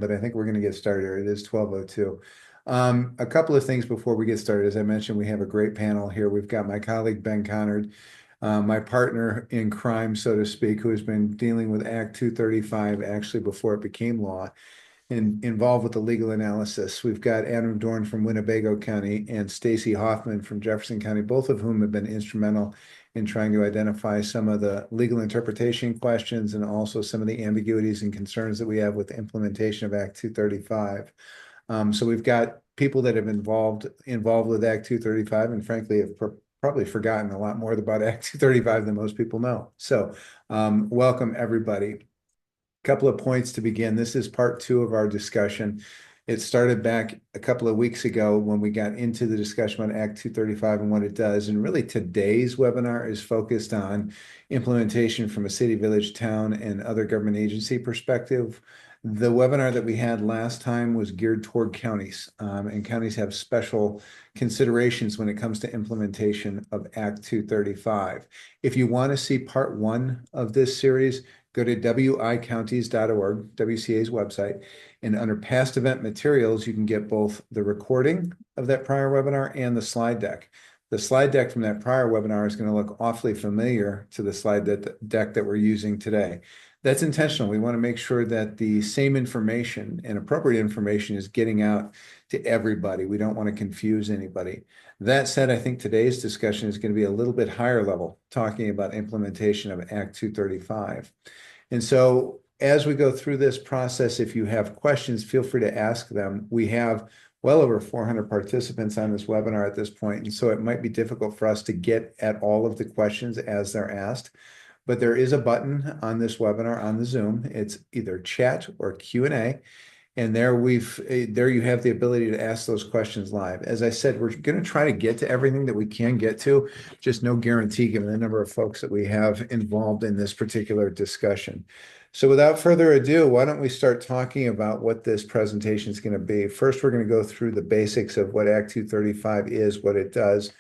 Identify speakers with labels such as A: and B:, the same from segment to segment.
A: But I think we're going to get started. It is 12:02. A couple of things before we get started. As I mentioned, we have a great panel here. We've got my colleague, Ben Conard, my partner in crime, so to speak, who has been dealing with Act 235 actually before it became law and involved with the legal analysis. We've got Adam Dorn from Winnebago County and Staci Hoffman from Jefferson County, both of whom have been instrumental in trying to identify some of the legal interpretation questions and also some of the ambiguities and concerns that we have with the implementation of Act 235. So we've got people that have involved with Act 235 and frankly have probably forgotten a lot more about Act 235 than most people know. So welcome everybody. Couple of points to begin. This is part two of our discussion. It started back a couple of weeks ago when we got into the discussion on Act 235 and what it does. And really today's webinar is focused on implementation from a city, village, town, and other government agency perspective. The webinar that we had last time was geared toward counties, and counties have special considerations when it comes to implementation of Act 235. If you want to see part one of this series, go to wicounties.org, WCA's website, and under past event materials, you can get both the recording of that prior webinar and the slide deck. The slide deck from that prior webinar is going to look awfully familiar to the slide deck that we're using today. That's intentional. We want to make sure that the same information and appropriate information is getting out to everybody. We don't want to confuse anybody. That said, I think today's discussion is going to be a little bit higher level, talking about implementation of Act 235. And so as we go through this process, if you have questions, feel free to ask them. We have well over 400 participants on this webinar at this point, and so it might be difficult for us to get at all of the questions as they're asked. But there is a button on this webinar on the Zoom. It's either chat or Q&A. And there you have the ability to ask those questions live. As I said, we're going to try to get to everything that we can get to, just no guarantee given the number of folks that we have involved in this particular discussion. So without further ado, why don't we start talking about what this presentation is going to be. First, we're going to go through the basics of what Act 235 is, what it does.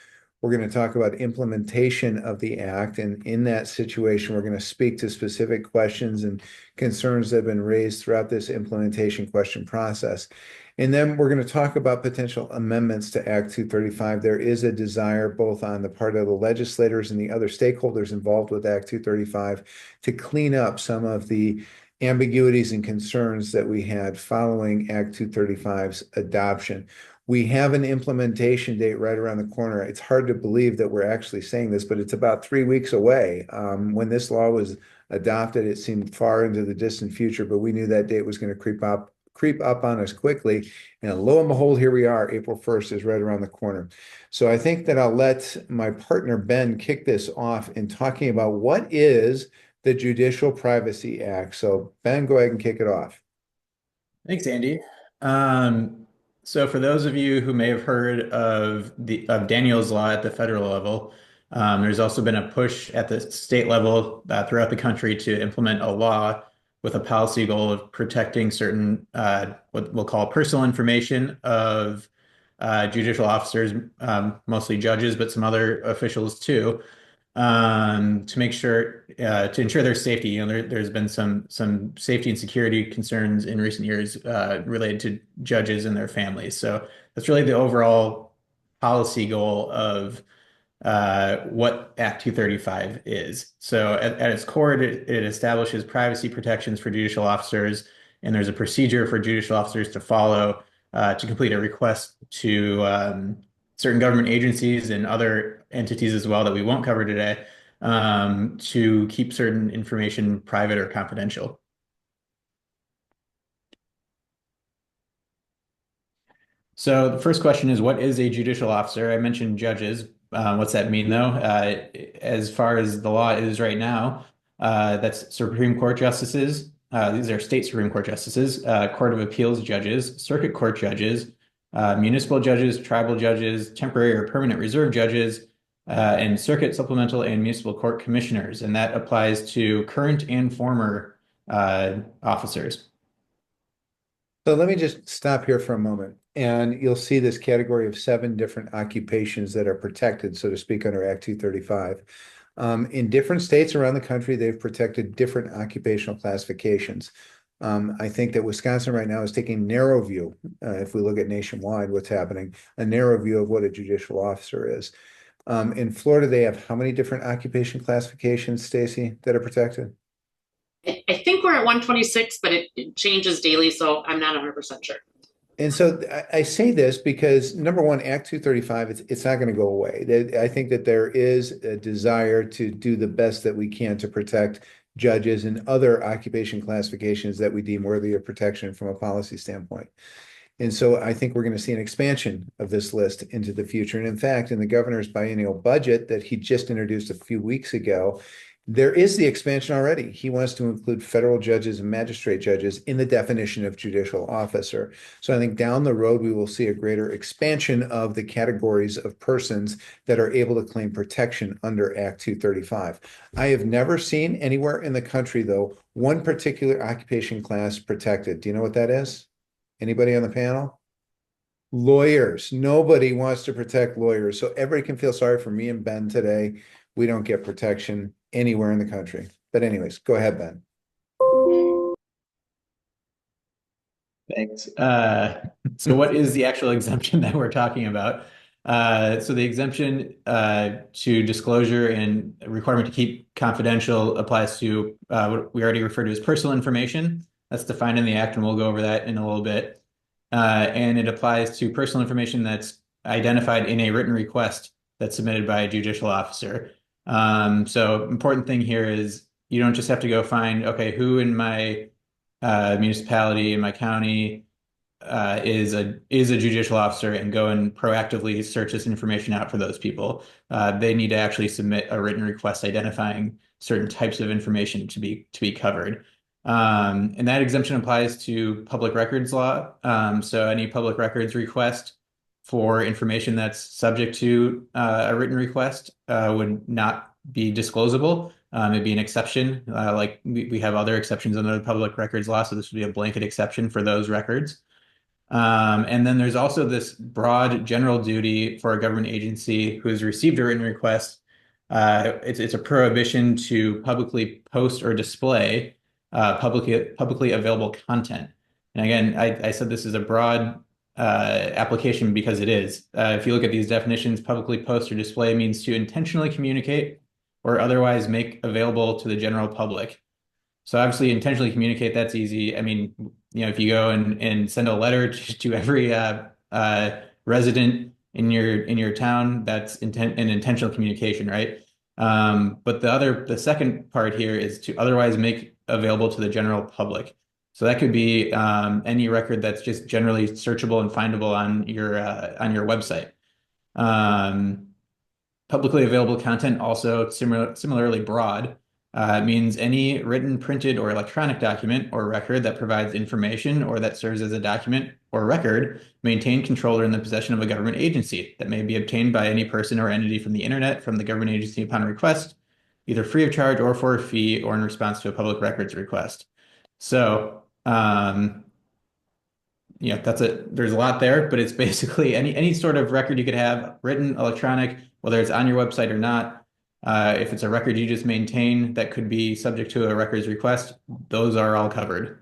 A: We're going to talk about implementation of the act, and in that situation, we're going to speak to specific questions and concerns that have been raised throughout this implementation question process. And then we're going to talk about potential amendments to Act 235. There is a desire both on the part of the legislators and the other stakeholders involved with Act 235 to clean up some of the ambiguities and concerns that we had following Act 235's adoption. We have an implementation date right around the corner. It's hard to believe that we're actually saying this, but it's about 3 weeks away. When this law was adopted, it seemed far into the distant future, but we knew that date was going to creep up on us quickly. And lo and behold, here we are. April 1st is right around the corner. So I think that I'll let my partner, Ben, kick this off in talking about what is the Judicial Privacy Act. So Ben, go ahead and kick it off.
B: Thanks, Andy. So for those of you who may have heard of Daniel's Law at the federal level, there's also been a push at the state level throughout the country to implement a law with a policy goal of protecting certain what we'll call personal information of judicial officers, mostly judges, but some other officials too, to make sure to ensure their safety. You know, there's been some safety and security concerns in recent years related to judges and their families. So that's really the overall policy goal of what Act 235 is. So at its core, it establishes privacy protections for judicial officers, and there's a procedure for judicial officers to follow to complete a request to certain government agencies and other entities as well that we won't cover today, to keep certain information private or confidential. So the first question is, what is a judicial officer? I mentioned judges. What's that mean, though? As far as the law is right now, that's Supreme Court justices. These are state Supreme Court justices, Court of Appeals judges, circuit court judges, municipal judges, tribal judges, temporary or permanent reserve judges, and circuit, supplemental, and municipal court commissioners. And that applies to current and former officers.
A: So let me just stop here for a moment, and you'll see this category of 7 different occupations that are protected, so to speak, under Act 235. In different states around the country, they've protected different occupational classifications. I think that Wisconsin right now is taking narrow view. If we look at nationwide, what's happening, a narrow view of what a judicial officer is. In Florida, they have how many different occupation classifications, Staci, that are protected?
C: I think we're at 126, but it changes daily, so I'm not 100% sure.
A: And so I say this because number one, Act 235, it's not going to go away. I think that there is a desire to do the best that we can to protect judges and other occupation classifications that we deem worthy of protection from a policy standpoint. And so I think we're going to see an expansion of this list into the future. And in fact, in the governor's biennial budget that he just introduced a few weeks ago, there is the expansion already. He wants to include federal judges and magistrate judges in the definition of judicial officer. So I think down the road, we will see a greater expansion of the categories of persons that are able to claim protection under Act 235. I have never seen anywhere in the country, though, one particular occupation class protected. Do you know what that is? Anybody on the panel? Lawyers. Nobody wants to protect lawyers. So everybody can feel sorry for me and Ben today. We don't get protection anywhere in the country. But anyways, go ahead, Ben.
B: Thanks. So what is the actual exemption that we're talking about? So the exemption to disclosure and requirement to keep confidential applies to what we already referred to as personal information. That's defined in the act, and we'll go over that in a little bit. And it applies to personal information that's identified in a written request that's submitted by a judicial officer. So important thing here is you don't just have to go find, okay, who in my municipality, in my county is a judicial officer, and go and proactively search this information out for those people. They need to actually submit a written request identifying certain types of information to be covered. And that exemption applies to public records law. So any public records request for information that's subject to a written request would not be disclosable. It'd be an exception, like we have other exceptions under the public records law, so this would be a blanket exception for those records. And then there's also this broad general duty for a government agency who has received a written request. It's a prohibition to publicly post or display publicly available content. And again, I said this is a broad application because it is. If you look at these definitions, publicly post or display means to intentionally communicate or otherwise make available to the general public. So obviously intentionally communicate, that's easy. I mean, if you go and send a letter to every resident in your town, that's an intentional communication, right? But the second part here is to otherwise make available to the general public. So that could be any record that's just generally searchable and findable on your website. Publicly available content also similarly broad. Means any written, printed, or electronic document or record that provides information or that serves as a document or record maintained, controlled, or in the possession of a government agency that may be obtained by any person or entity from the internet from the government agency upon request, either free of charge or for a fee or in response to a public records request. So, there's a lot there, but it's basically any sort of record you could have, written, electronic, whether it's on your website or not. If it's a record you just maintain that could be subject to a records request, those are all covered.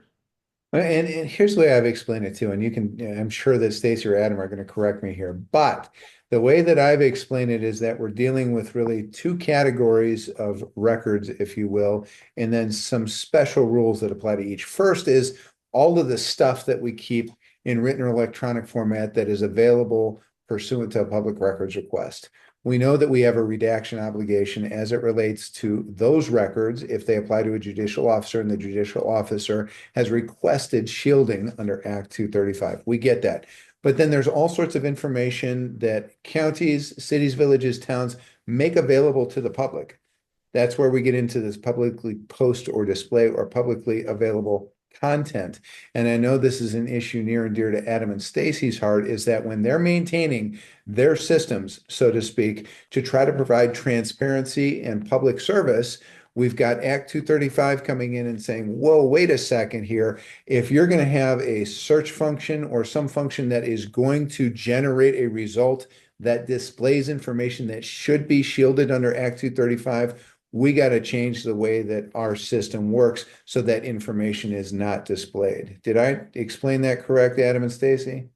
A: And here's the way I've explained it too, and I'm sure that Staci or Adam are going to correct me here, but the way that I've explained it is that we're dealing with really two categories of records, if you will, and then some special rules that apply to each. First is all of the stuff that we keep in written or electronic format that is available pursuant to a public records request. We know that we have a redaction obligation as it relates to those records if they apply to a judicial officer and the judicial officer has requested shielding under Act 235. We get that. But then there's all sorts of information that counties, cities, villages, towns make available to the public. That's where we get into this publicly post or display or publicly available content. And I know this is an issue near and dear to Adam and Staci's heart, is that when they're maintaining their systems, so to speak, to try to provide transparency and public service, we've got Act 235 coming in and saying, whoa, wait a second here. If you're going to have a search function or some function that is going to generate a result that displays information that should be shielded under Act 235, we got to change the way that our system works so that information is not displayed. Did I explain that correct, Adam and Staci?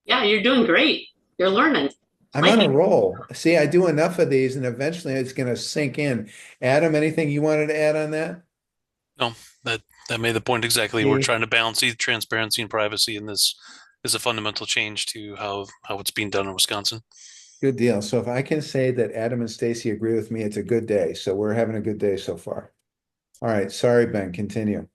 C: Yeah, you're doing great. You're learning.
A: I'm
C: Like
A: on a
C: it.
A: roll. See, I do enough of these and eventually it's going to sink in. Adam, anything you wanted to add on that?
D: No, that made the point exactly. We're trying to balance the transparency and privacy, and this is a fundamental change to how it's being done in Wisconsin.
A: Good deal. So if I can say that Adam and Staci agree with me, it's a good day. So we're having a good day so far. All right. Sorry, Ben, continue.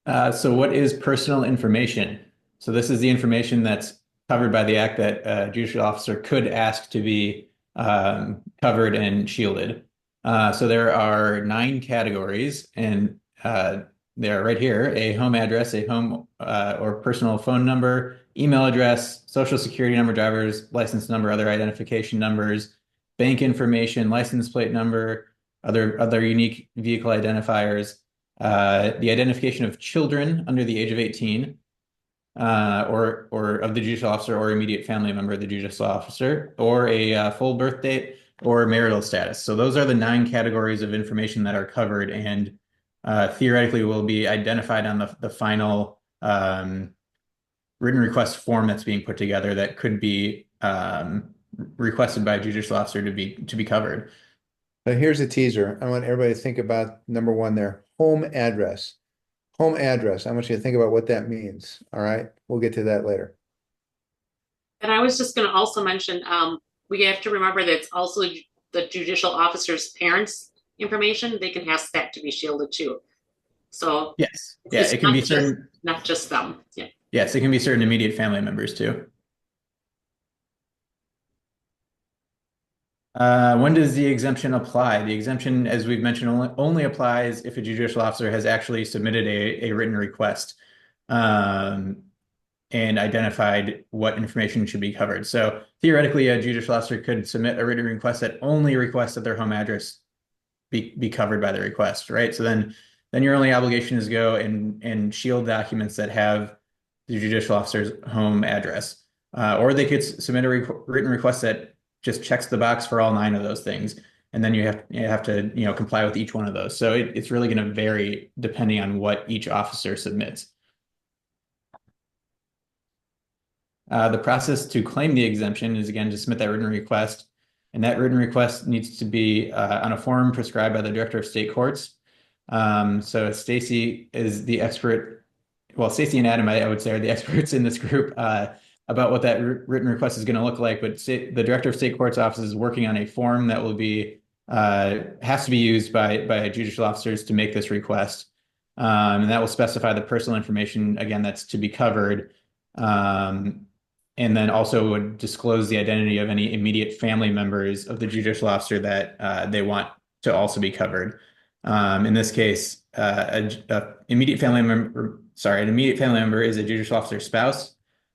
B: So what is personal information? So this is the information that's covered by the act that a judicial officer could ask to be covered and shielded. So there are 9 categories, and they're right here: a home address, a home or personal phone number, email address, social security number, driver's license number, other identification numbers, bank information, license plate number, other unique vehicle identifiers, the identification of children under the age of 18, or of the judicial officer or immediate family member of the judicial officer, or a full birth date, or marital status. So those are the 9 categories of information that are covered, and theoretically will be identified on the final written request form that's being put together that could be requested by a judicial officer to be covered.
A: But here's a teaser. I want everybody to think about number 1 there, home address. Home address. I want you to think about what that means. All right. We'll get to that later.
C: And I was just going to also mention, we have to remember that it's also the judicial officer's parents' information. They can ask that to be shielded too. So
B: yes, yeah, it can be certain,
C: not just them. Yeah.
B: Yes, it can be certain immediate family members too. When does the exemption apply? The exemption, as we've mentioned, only applies if a judicial officer has actually submitted a written request and identified what information should be covered. So theoretically, a judicial officer could submit a written request that only requests that their home address be covered by the request, right? So then your only obligation is go and shield documents that have the judicial officer's home address. Or they could submit a written request that just checks the box for all 9 of those things, and then you have to comply with each one of those. So it's really going to vary depending on what each officer submits. The process to claim the exemption is, again, to submit that written request, and that written request needs to be on a form prescribed by the Director of State Courts. So Staci is the expert. Well, Staci and Adam, I would say, are the experts in this group about what that written request is going to look like. But the Director of State Courts office is working on a form that will be has to be used by judicial officers to make this request, and that will specify the personal information, again, that's to be covered, and then also would disclose the identity of any immediate family members of the judicial officer that they want to also be covered. In this case, an immediate family member is a judicial officer's spouse,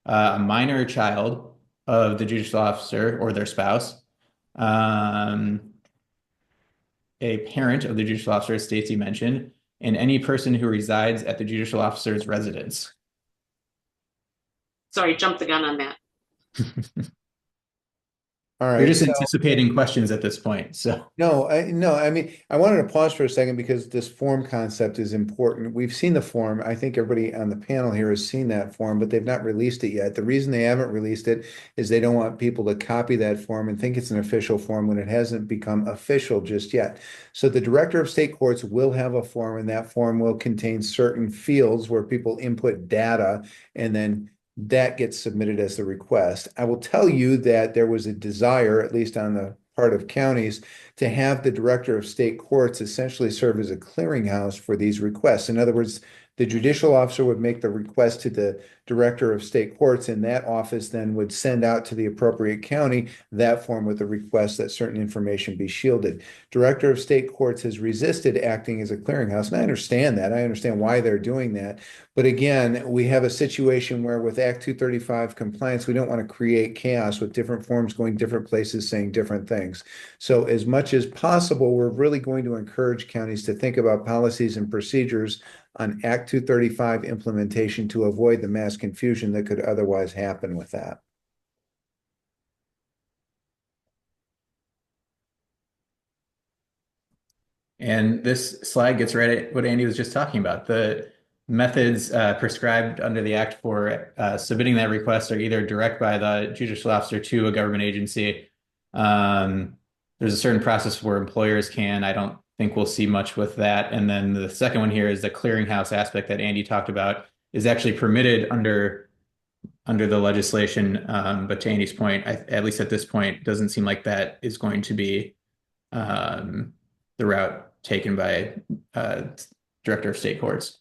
B: a minor child of the judicial officer or their spouse, a parent of the judicial officer, as Staci mentioned, and any person who resides at the judicial officer's residence.
C: Sorry, jumped the gun on that.
A: All right.
B: You're just anticipating questions at this point. So
A: no, I mean, I wanted to pause for a second because this form concept is important. We've seen the form. I think everybody on the panel here has seen that form, but they've not released it yet. The reason they haven't released it is they don't want people to copy that form and think it's an official form when it hasn't become official just yet. So the Director of State Courts will have a form, and that form will contain certain fields where people input data, and then that gets submitted as the request. I will tell you that there was a desire, at least on the part of counties, to have the Director of State Courts essentially serve as a clearinghouse for these requests. In other words, the judicial officer would make the request to the Director of State Courts, and that office then would send out to the appropriate county that form with the request that certain information be shielded. Director of State Courts has resisted acting as a clearinghouse, and I understand that. I understand why they're doing that. But again, we have a situation where with Act 235 compliance, we don't want to create chaos with different forms going different places saying different things. So as much as possible, we're really going to encourage counties to think about policies and procedures on Act 235 implementation to avoid the mass confusion that could otherwise happen with that.
B: And this slide gets right at what Andy was just talking about. The methods prescribed under the Act for submitting that request are either direct by the judicial officer to a government agency. There's a certain process where employers can. I don't think we'll see much with that. And then the second one here is the clearinghouse aspect that Andy talked about is actually permitted under the legislation. But to Andy's point, at least at this point, doesn't seem like that is going to be the route taken by Director of State Courts.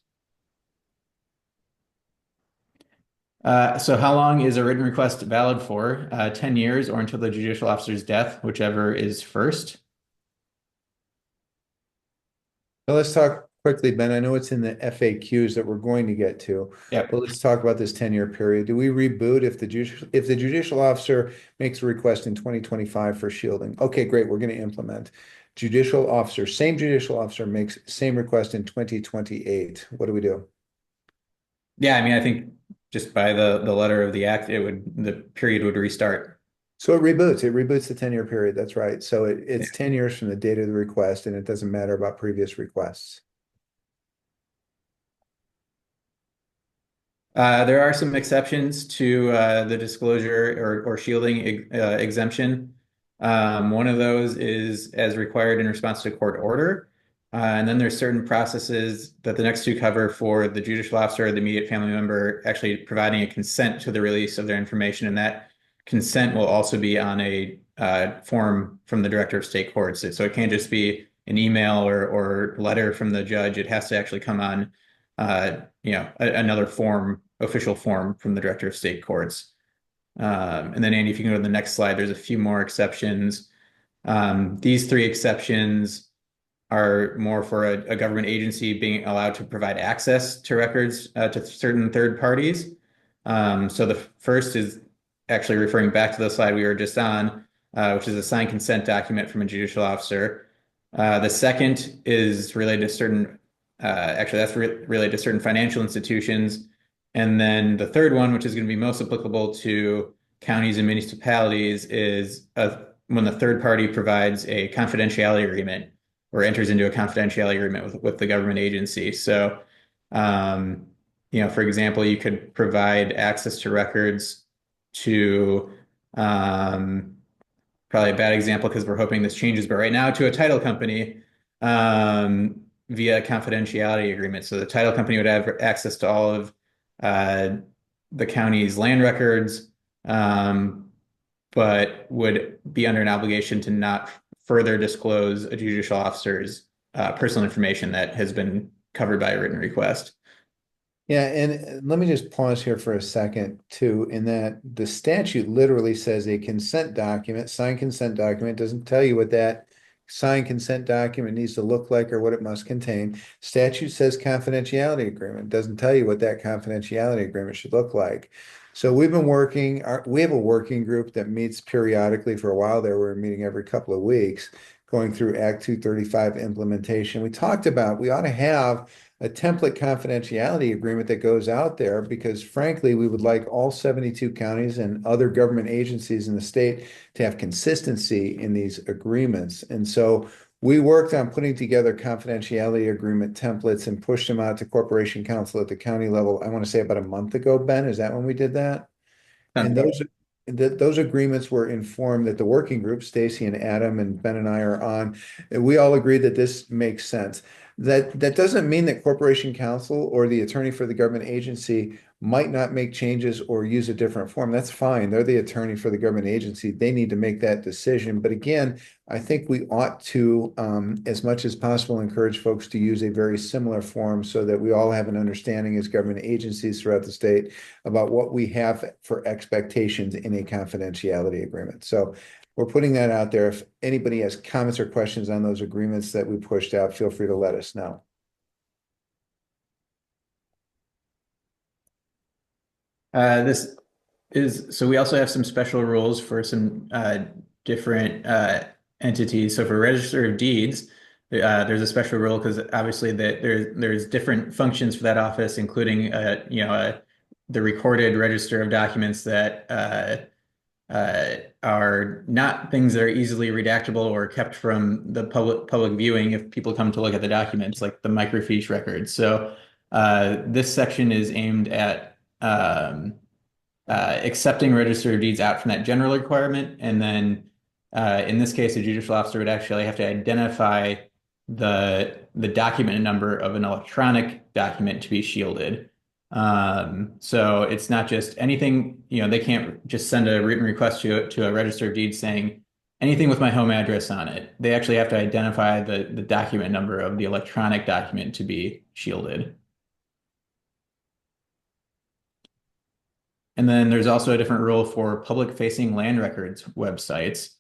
B: So how long is a written request valid for? 10 years or until the judicial officer's death, whichever is first.
A: Well, let's talk quickly, Ben. I know it's in the FAQs that we're going to get to.
B: Yeah.
A: But let's talk about this 10-year period. Do we reboot if the judicial officer makes a request in 2025 for shielding? Okay, great. We're going to implement. Same judicial officer makes same request in 2028. What do we do?
B: Yeah, I mean, I think just by the letter of the act, the period would restart.
A: So it reboots the 10-year period. That's right. So it's 10 years from the date of the request, and it doesn't matter about previous requests.
B: There are some exceptions to the disclosure or shielding exemption. One of those is as required in response to court order. And then there's certain processes that the next two cover for the judicial officer or the immediate family member actually providing a consent to the release of their information. And that consent will also be on a form from the Director of State Courts. So it can't just be an email or letter from the judge. It has to actually come on another form, official form from the Director of State Courts. And then Andy, if you can go to the next slide, there's a few more exceptions. These three exceptions are more for a government agency being allowed to provide access to records to certain third parties. So the first is actually referring back to the slide we were just on, which is a signed consent document from a judicial officer. The second is related to certain, related to certain financial institutions. And then the third one, which is going to be most applicable to counties and municipalities, is when the third party provides a confidentiality agreement or enters into a confidentiality agreement with the government agency. So, for example, you could provide access to records to, probably a bad example because we're hoping this changes, but right now to a title company via a confidentiality agreement. So the title company would have access to all of the county's land records, but would be under an obligation to not further disclose a judicial officer's personal information that has been covered by a written request.
A: Yeah, and let me just pause here for a second too, in that the statute literally says a consent document, signed consent document, doesn't tell you what that signed consent document needs to look like or what it must contain. Statute says confidentiality agreement, doesn't tell you what that confidentiality agreement should look like. So we've been working, we have a working group that meets periodically. For a while there. We're meeting every couple of weeks, going through Act 235 implementation. We talked about we ought to have a template confidentiality agreement that goes out there because frankly, we would like all 72 counties and other government agencies in the state to have consistency in these agreements. And so we worked on putting together confidentiality agreement templates and pushed them out to Corporation Counsel at the county level. I want to say about a month ago, Ben, is that when we did that? And those agreements were informed that the working group, Staci and Adam and Ben and I are on, and we all agreed that this makes sense. That doesn't mean that Corporation Counsel or the attorney for the government agency might not make changes or use a different form. That's fine. They're the attorney for the government agency. They need to make that decision. But again, I think we ought to, as much as possible, encourage folks to use a very similar form so that we all have an understanding as government agencies throughout the state about what we have for expectations in a confidentiality agreement. So we're putting that out there. If anybody has comments or questions on those agreements that we pushed out, feel free to let us know.
B: So we also have some special rules for some different entities. So for Register of Deeds, there's a special rule because obviously there's different functions for that office, including the recorded register of documents that are not things that are easily redactable or kept from the public viewing if people come to look at the documents, like the microfiche records. So this section is aimed at accepting register of deeds out from that general requirement. And then in this case, a judicial officer would actually have to identify the document number of an electronic document to be shielded. So it's not just anything, they can't just send a written request to a register of deeds saying anything with my home address on it. They actually have to identify the document number of the electronic document to be shielded. And then there's also a different rule for public-facing land records websites.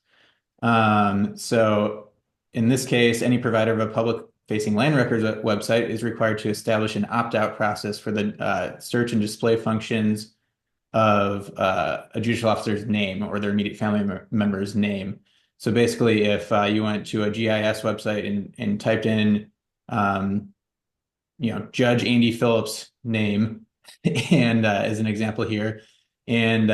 B: So in this case, any provider of a public-facing land records website is required to establish an opt-out process for the search and display functions of a judicial officer's name or their immediate family member's name. So basically, if you went to a GIS website and typed in, Judge Andy Phillips' name, and as an example here, and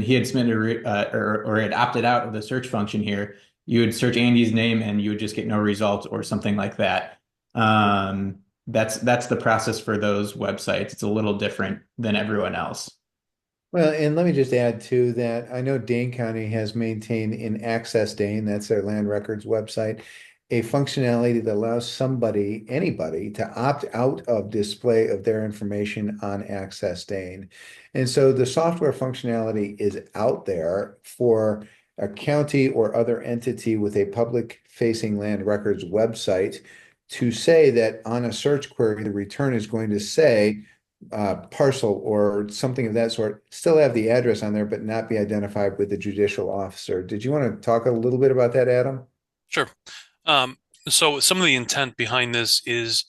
B: he had submitted or had opted out of the search function here, you would search Andy's name and you would just get no result or something like that. That's the process for those websites. It's a little different than everyone else.
A: Well, and let me just add to that. I know Dane County has maintained in Access Dane, that's their land records website, a functionality that allows anybody to opt out of display of their information on Access Dane. And so the software functionality is out there for a county or other entity with a public-facing land records website to say that on a search query, the return is going to say parcel or something of that sort, still have the address on there, but not be identified with the judicial officer. Did you want to talk a little bit about that, Adam?
D: Sure. So some of the intent behind this is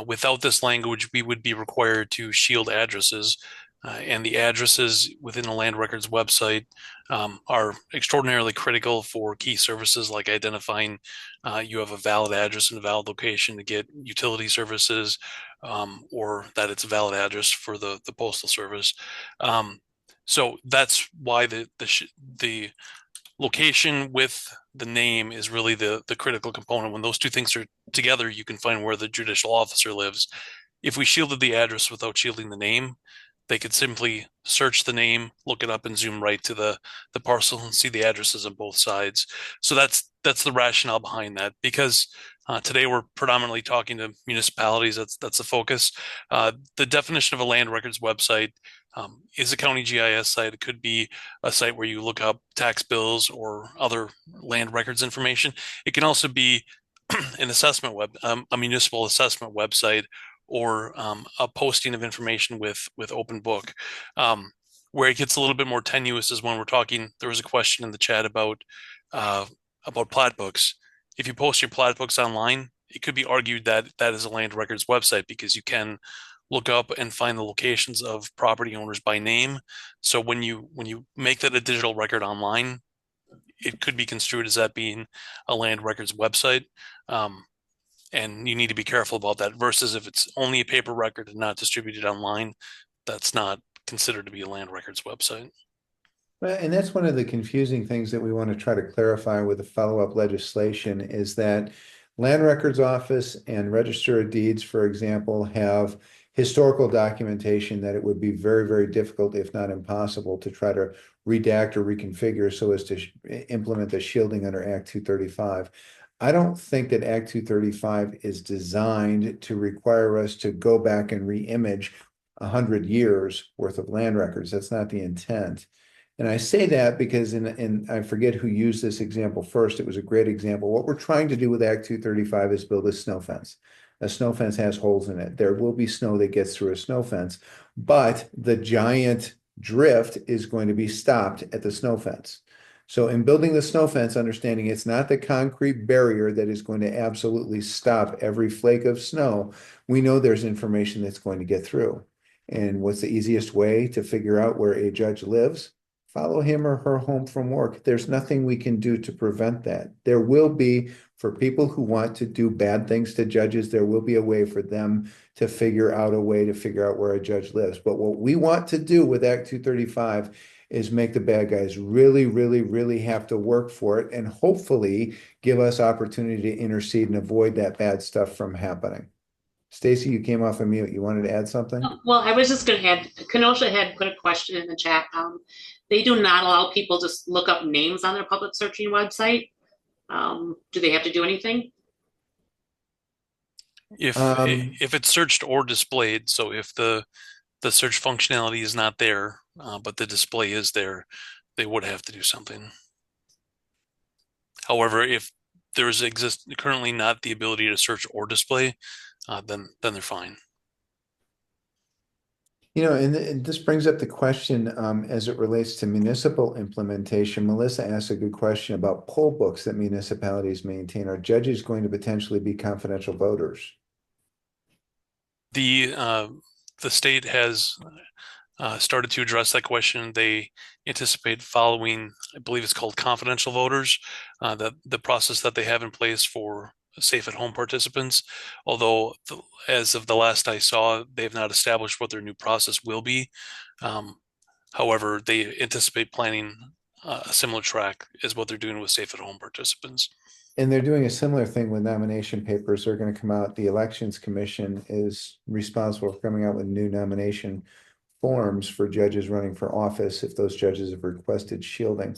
D: without this language, we would be required to shield addresses. And the addresses within the land records website are extraordinarily critical for key services like identifying you have a valid address and a valid location to get utility services, or that it's a valid address for the postal service. So that's why the location with the name is really the critical component. When those two things are together, you can find where the judicial officer lives. If we shielded the address without shielding the name, they could simply search the name, look it up, and zoom right to the parcel and see the addresses on both sides. So that's the rationale behind that. Because today we're predominantly talking to municipalities. That's the focus. The definition of a land records website is a county GIS site. It could be a site where you look up tax bills or other land records information. It can also be an assessment a municipal assessment website, or a posting of information with open book. Where it gets a little bit more tenuous is when we're talking. There was a question in the chat about plat books. If you post your plat books online, it could be argued that that is a land records website because you can look up and find the locations of property owners by name. So when you make that a digital record online, it could be construed as that being a land records website. And you need to be careful about that versus if it's only a paper record and not distributed online, that's not considered to be a land records website.
A: Well, and that's one of the confusing things that we want to try to clarify with the follow-up legislation is that Land Records Office and Register of Deeds, for example, have historical documentation that it would be very, very difficult, if not impossible, to try to redact or reconfigure so as to implement the shielding under Act 235. I don't think that Act 235 is designed to require us to go back and re-image 100 years worth of land records. That's not the intent. And I say that because I forget who used this example first. It was a great example. What we're trying to do with Act 235 is build a snow fence. A snow fence has holes in it. There will be snow that gets through a snow fence, but the giant drift is going to be stopped at the snow fence. So in building the snow fence, understanding it's not the concrete barrier that is going to absolutely stop every flake of snow, we know there's information that's going to get through. And what's the easiest way to figure out where a judge lives? Follow him or her home from work. There's nothing we can do to prevent that. There will be, for people who want to do bad things to judges, there will be a way for them to figure out a way to figure out where a judge lives. But what we want to do with Act 235 is make the bad guys really, really, really have to work for it and hopefully give us opportunity to intercede and avoid that bad stuff from happening. Staci, you came off of mute. You wanted to add something?
C: Well, I was just going to add, Kenosha had put a question in the chat. They do not allow people to look up names on their public searching website. Do they have to do anything?
D: If it's searched or displayed, so if the search functionality is not there, but the display is there, they would have to do something. However, if there's currently not the ability to search or display, then they're fine.
A: You know, and this brings up the question as it relates to municipal implementation. Melissa asked a good question about poll books that municipalities maintain. Are judges going to potentially be confidential voters?
D: The state has started to address that question. They anticipate following, I believe it's called confidential voters, the process that they have in place for safe at home participants. Although, as of the last I saw, they have not established what their new process will be. However, they anticipate planning a similar track as what they're doing with safe at home participants.
A: And they're doing a similar thing with nomination papers. They're going to come out. The Elections Commission is responsible for coming out with new nomination forms for judges running for office if those judges have requested shielding.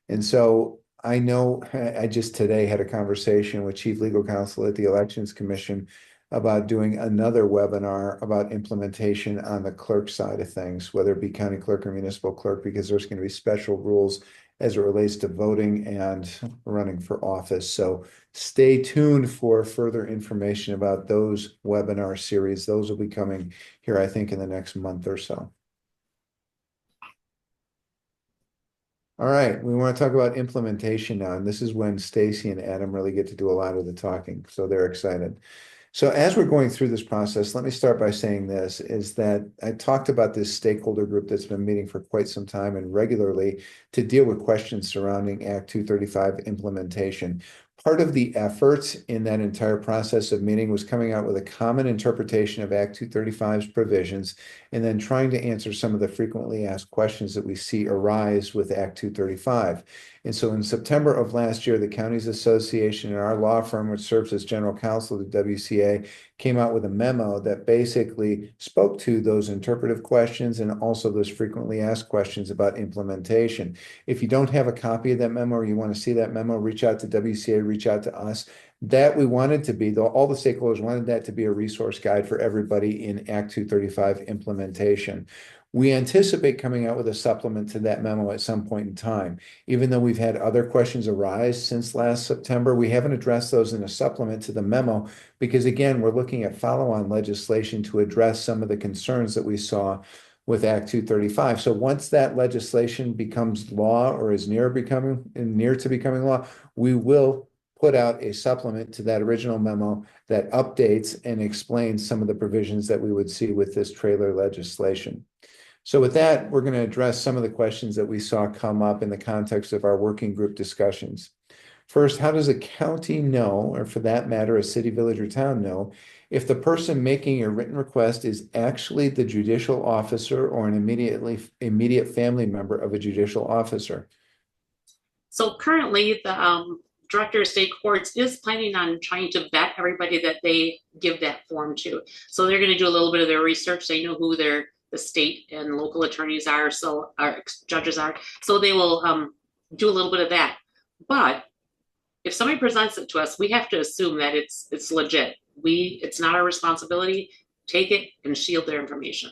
A: And so I know I just today had a conversation with Chief Legal Counsel at the Elections Commission about doing another webinar about implementation on the clerk side of things, whether it be county clerk or municipal clerk, because there's going to be special rules as it relates to voting and running for office. So stay tuned for further information about those webinar series. Those will be coming here, I think, in the next month or so. All right, we want to talk about implementation now, and this is when Staci and Adam really get to do a lot of the talking, so they're excited. So as we're going through this process, let me start by saying this, is that I talked about this stakeholder group that's been meeting for quite some time and regularly to deal with questions surrounding Act 235 implementation. Part of the effort in that entire process of meeting was coming out with a common interpretation of Act 235's provisions and then trying to answer some of the frequently asked questions that we see arise with Act 235. And so in September of last year, the Counties Association and our law firm, which serves as general counsel to WCA, came out with a memo that basically spoke to those interpretive questions and also those frequently asked questions about implementation. If you don't have a copy of that memo or you want to see that memo, reach out to WCA, reach out to us. That we wanted to be, though all the stakeholders wanted that to be a resource guide for everybody in Act 235 implementation. We anticipate coming out with a supplement to that memo at some point in time. Even though we've had other questions arise since last September, we haven't addressed those in a supplement to the memo because, again, we're looking at follow-on legislation to address some of the concerns that we saw with Act 235. So once that legislation becomes law or is near to becoming law, we will put out a supplement to that original memo that updates and explains some of the provisions that we would see with this trailer legislation. So with that, we're going to address some of the questions that we saw come up in the context of our working group discussions. First, how does a county know, or for that matter, a city, village, or town know, if the person making a written request is actually the judicial officer or an immediate family member of a judicial officer?
C: So currently, the Director of State Courts is planning on trying to vet everybody that they give that form to. So they're going to do a little bit of their research. They know who the state and local attorneys are, so our judges are. So they will do a little bit of that. But if somebody presents it to us, we have to assume that it's legit. It's not our responsibility. Take it and shield their information.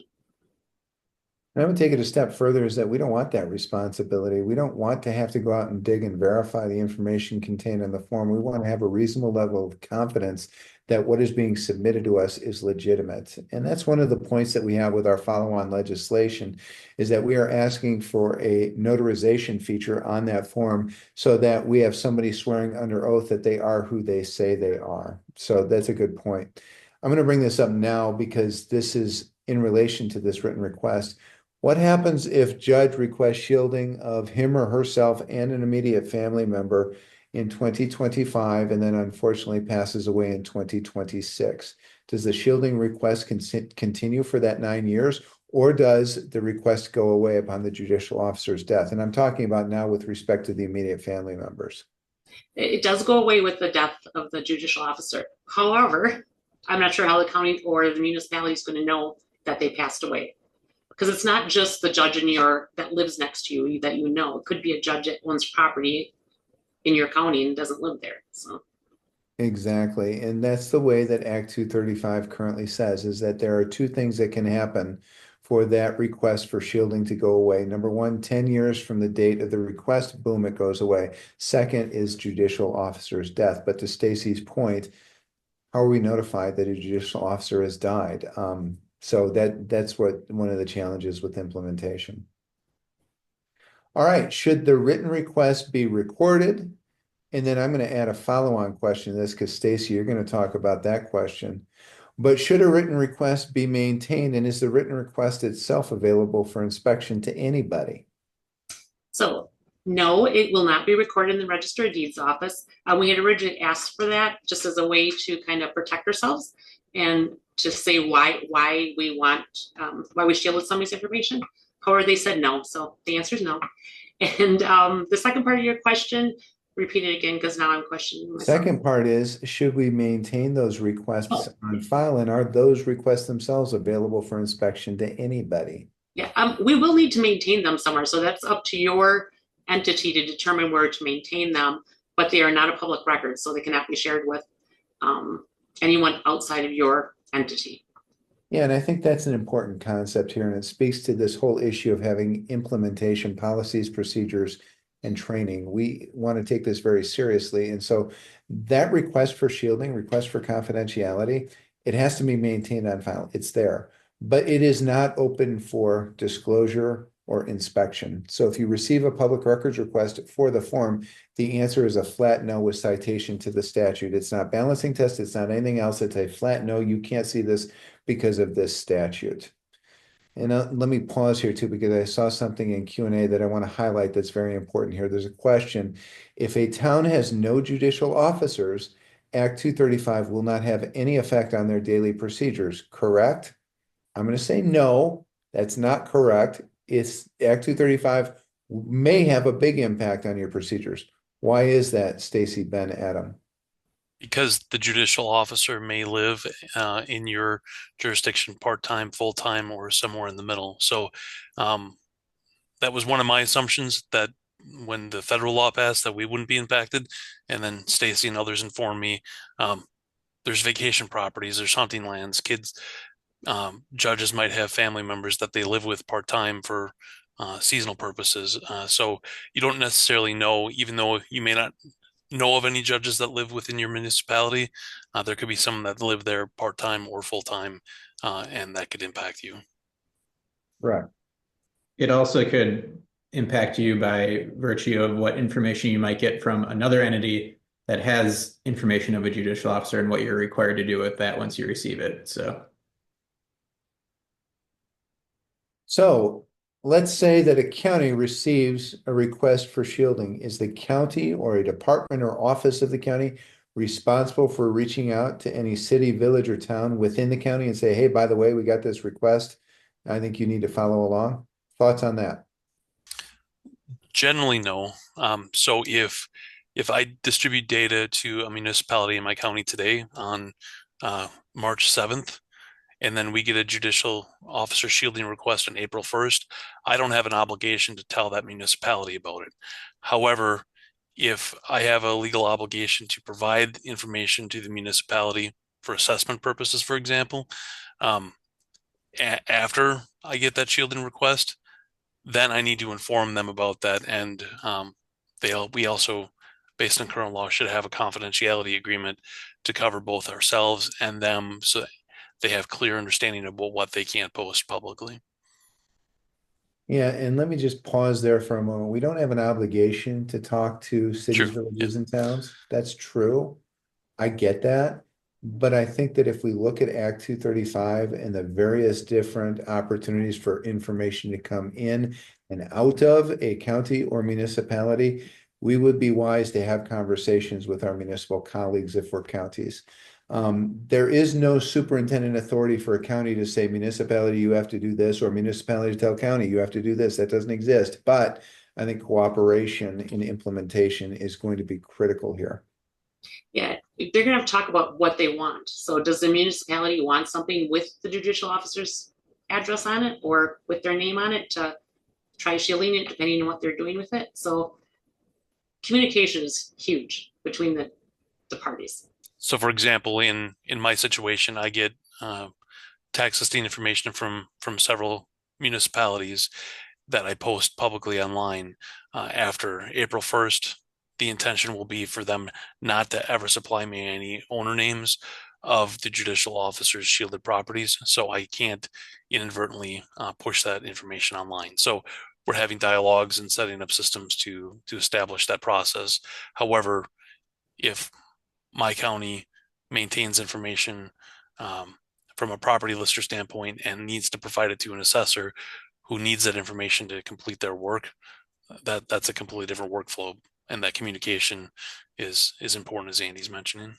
A: And I would take it a step further is that we don't want that responsibility. We don't want to have to go out and dig and verify the information contained in the form. We want to have a reasonable level of confidence that what is being submitted to us is legitimate. And that's one of the points that we have with our follow-on legislation is that we are asking for a notarization feature on that form so that we have somebody swearing under oath that they are who they say they are. So that's a good point. I'm going to bring this up now because this is in relation to this written request. What happens if judge requests shielding of him or herself and an immediate family member in 2025 and then unfortunately passes away in 2026? Does the shielding request continue for that 9 years, Or does the request go away upon the judicial officer's death? And I'm talking about now with respect to the immediate family members.
C: It does go away with the death of the judicial officer. However, I'm not sure how the county or the municipality is going to know that they passed away. Because it's not just the judge that lives next to you that you know. It could be a judge that owns property in your county and doesn't live there. So
A: Exactly. And that's the way that Act 235 currently says, is that there are two things that can happen for that request for shielding to go away. Number one, 10 years from the date of the request, boom, it goes away. Second is judicial officer's death. But to Staci's point, how are we notified that a judicial officer has died? So that's what one of the challenges with implementation. All right, should the written request be recorded? And then I'm going to add a follow-on question to this because Staci, you're going to talk about that question. But should a written request be maintained, and is the written request itself available for inspection to anybody?
C: So no, it will not be recorded in the Register of Deeds office. We had originally asked for that just as a way to kind of protect ourselves and to say why we want why we shielded somebody's information. However, they said no, so the answer is no. And the second part of your question, repeat it again because now I'm questioning myself.
A: Second part is, should we maintain those requests on file, and are those requests themselves available for inspection to anybody?
C: Yeah, we will need to maintain them somewhere, so that's up to your entity to determine where to maintain them, but they are not a public record, so they cannot be shared with anyone outside of your entity.
A: Yeah, and I think that's an important concept here, and it speaks to this whole issue of having implementation policies, procedures, and training. We want to take this very seriously. And so that request for shielding, request for confidentiality, it has to be maintained on file. It's there, but it is not open for disclosure or inspection. So if you receive a public records request for the form, the answer is a flat no with citation to the statute. It's not balancing test. It's not anything else. It's a flat no. You can't see this because of this statute. And let me pause here too, because I saw something in Q&A that I want to highlight that's very important here. There's a question. If a town has no judicial officers, Act 235 will not have any effect on their daily procedures, correct? I'm going to say no, that's not correct. It's Act 235 may have a big impact on your procedures. Why is that, Staci, Ben, Adam?
D: Because the judicial officer may live in your jurisdiction part-time, full-time, or somewhere in the middle. So that was one of my assumptions, that when the federal law passed that we wouldn't be impacted. And then Staci and others informed me there's vacation properties, there's hunting lands, kids, judges might have family members that they live with part-time for seasonal purposes. So you don't necessarily know, even though you may not know of any judges that live within your municipality, there could be some that live there part-time or full-time, and that could impact you.
A: Right.
B: It also could impact you by virtue of what information you might get from another entity that has information of a judicial officer and what you're required to do with that once you receive it.
A: So let's say that a county receives a request for shielding. Is the county or a department or office of the county responsible for reaching out to any city, village, or town within the county and say, hey, by the way, we got this request. I think you need to follow along. Thoughts on that?
D: Generally, no. So if I distribute data to a municipality in my county today on March 7th, and then we get a judicial officer shielding request on April 1st, I don't have an obligation to tell that municipality about it. However, if I have a legal obligation to provide information to the municipality for assessment purposes, for example, after I get that shielding request, then I need to inform them about that. And we also, based on current law, should have a confidentiality agreement to cover both ourselves and them, so they have clear understanding about what they can't post publicly.
A: Yeah, and let me just pause there for a moment. We don't have an obligation to talk to cities, villages, and towns. That's true. I get that. But I think that if we look at Act 235 and the various different opportunities for information to come in and out of a county or municipality, we would be wise to have conversations with our municipal colleagues if we're counties. There is no superintendent authority for a county to say municipality, you have to do this, or municipality to tell county, you have to do this. That doesn't exist. But I think cooperation in implementation is going to be critical here.
C: Yeah, they're gonna have to talk about what they want. So does the municipality want something with the judicial officer's address on it or with their name on it to try shielding it, depending on what they're doing with it? So communication is huge between the parties.
D: So, for example, in my situation, I get tax listing information from several municipalities that I post publicly online. After April 1st, the intention will be for them not to ever supply me any owner names of the judicial officer's shielded properties, so I can't inadvertently push that information online. So we're having dialogues and setting up systems to establish that process. However, if my county maintains information from a property lister standpoint and needs to provide it to an assessor who needs that information to complete their work, that's a completely different workflow, and that communication is important, as Andy's mentioning.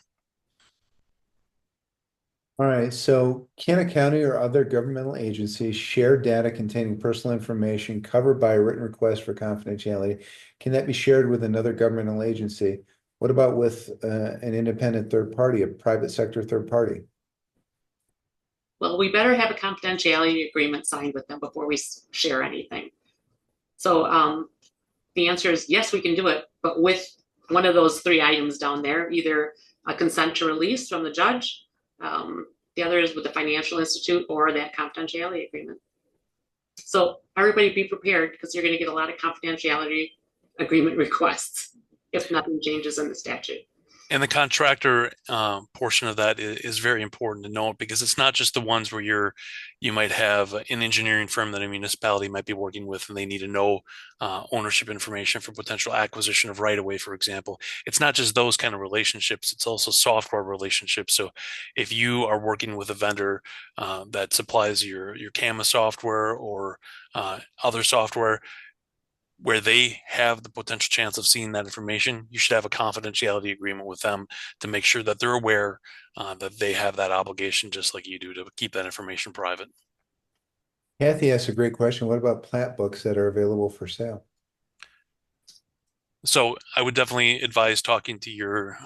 A: All right, so can a county or other governmental agency share data containing personal information covered by a written request for confidentiality? Can that be shared with another governmental agency? What about with an independent third party, a private sector third party?
C: Well, we better have a confidentiality agreement signed with them before we share anything. So the answer is yes, we can do it, but with one of those three items down there, either a consent to release from the judge, the other is with the financial institute, or that confidentiality agreement. So everybody be prepared, because you're going to get a lot of confidentiality agreement requests if nothing changes in the statute.
D: And the contractor portion of that is very important to note, because it's not just the ones where you might have an engineering firm that a municipality might be working with, and they need to know ownership information for potential acquisition of right of way, for example. It's not just those kind of relationships; it's also software relationships. So, if you are working with a vendor that supplies your CAMA software or other software, where they have the potential chance of seeing that information, you should have a confidentiality agreement with them to make sure that they're aware that they have that obligation, just like you do, to keep that information private.
A: Kathy asked a great question. What about plat books that are available for sale?
D: So I would definitely advise talking to your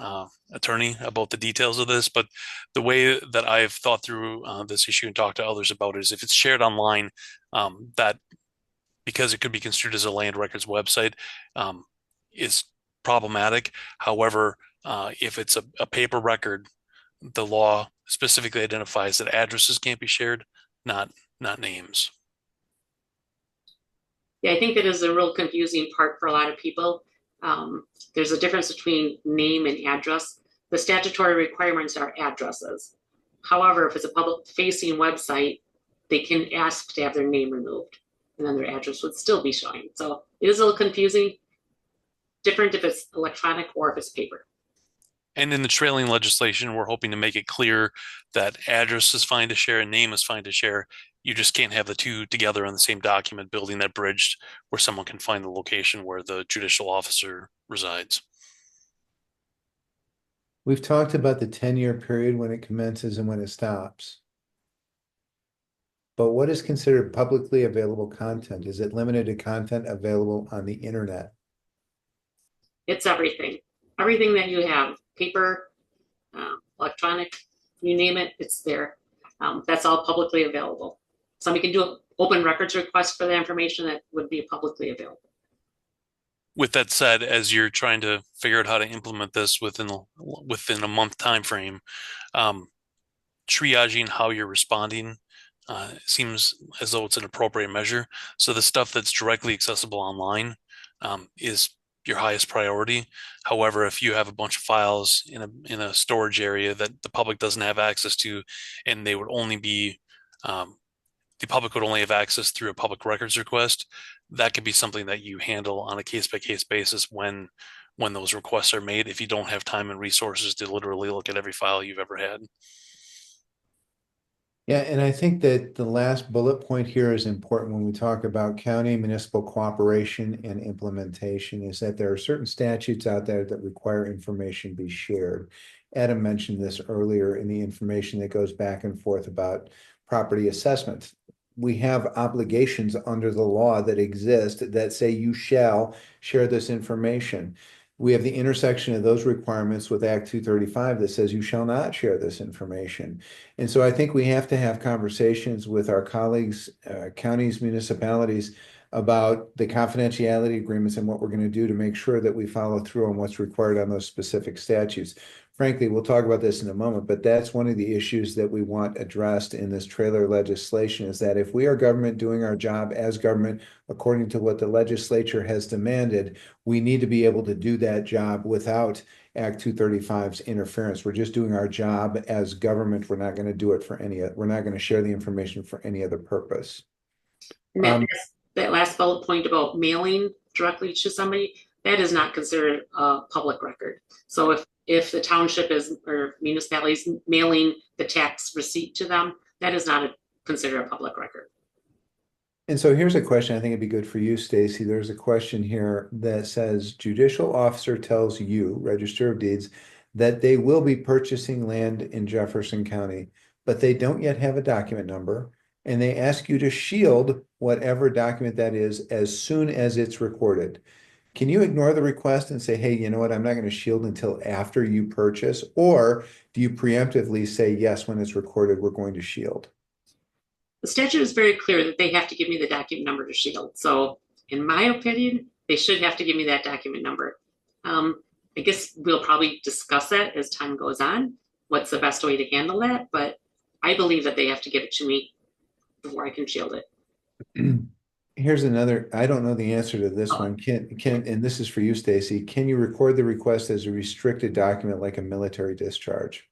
D: attorney about the details of this, but the way that I've thought through this issue and talked to others about it is, if it's shared online, that, because it could be construed as a land records website, is problematic. However, if it's a paper record, the law specifically identifies that addresses can't be shared, not names.
C: Yeah, I think that is a real confusing part for a lot of people. There's a difference between name and address. The statutory requirements are addresses. However, if it's a public facing website, they can ask to have their name removed, and then their address would still be showing. So it is a little confusing, different if it's electronic or if it's paper.
D: And in the trailing legislation, we're hoping to make it clear that address is fine to share and name is fine to share. You just can't have the two together on the same document, building that bridge where someone can find the location where the judicial officer resides.
A: We've talked about the 10-year period when it commences and when it stops. But what is considered publicly available content? Is it limited to content available on the internet?
C: It's everything. Everything that you have, paper, electronic, you name it, it's there. That's all publicly available. Somebody can do an open records request for the information that would be publicly available.
D: With that said, as you're trying to figure out how to implement this within a month time frame, triaging how you're responding seems as though it's an appropriate measure. So the stuff that's directly accessible online is your highest priority. However, if you have a bunch of files in a storage area that the public doesn't have access to, and they would only be the public would only have access through a public records request, that could be something that you handle on a case-by-case basis when those requests are made, if you don't have time and resources to literally look at every file you've ever had.
A: Yeah, and I think that the last bullet point here is important when we talk about county municipal cooperation and implementation, is that there are certain statutes out there that require information be shared. Adam mentioned this earlier in the information that goes back and forth about property assessment. We have obligations under the law that exist that say you shall share this information. We have the intersection of those requirements with Act 235 that says you shall not share this information. And so I think we have to have conversations with our colleagues, counties, municipalities, about the confidentiality agreements and what we're going to do to make sure that we follow through on what's required on those specific statutes. Frankly, we'll talk about this in a moment, but that's one of the issues that we want addressed in this trailer legislation, is that if we are government doing our job as government according to what the legislature has demanded, we need to be able to do that job without Act 235's interference. We're just doing our job as government. We're not going to do it for we're not going to share the information for any other purpose.
C: And that last bullet point about mailing directly to somebody, that is not considered a public record. So if the township or municipality is mailing the tax receipt to them, that is not considered a public record.
A: And so here's a question I think it'd be good for you, Staci. There's a question here that says, judicial officer tells you, Register of Deeds, that they will be purchasing land in Jefferson County, but they don't yet have a document number, and they ask you to shield whatever document that is as soon as it's recorded. Can you ignore the request and say, hey, you know what, I'm not going to shield until after you purchase? Or do you preemptively say, yes, when it's recorded, we're going to shield?
C: The statute is very clear that they have to give me the document number to shield. So in my opinion, they should have to give me that document number. I guess we'll probably discuss that as time goes on, what's the best way to handle that. But I believe that they have to give it to me before I can shield it.
A: Here's another, I don't know the answer to this one. And this is for you, Staci. Can you record the request as a restricted document like a military discharge?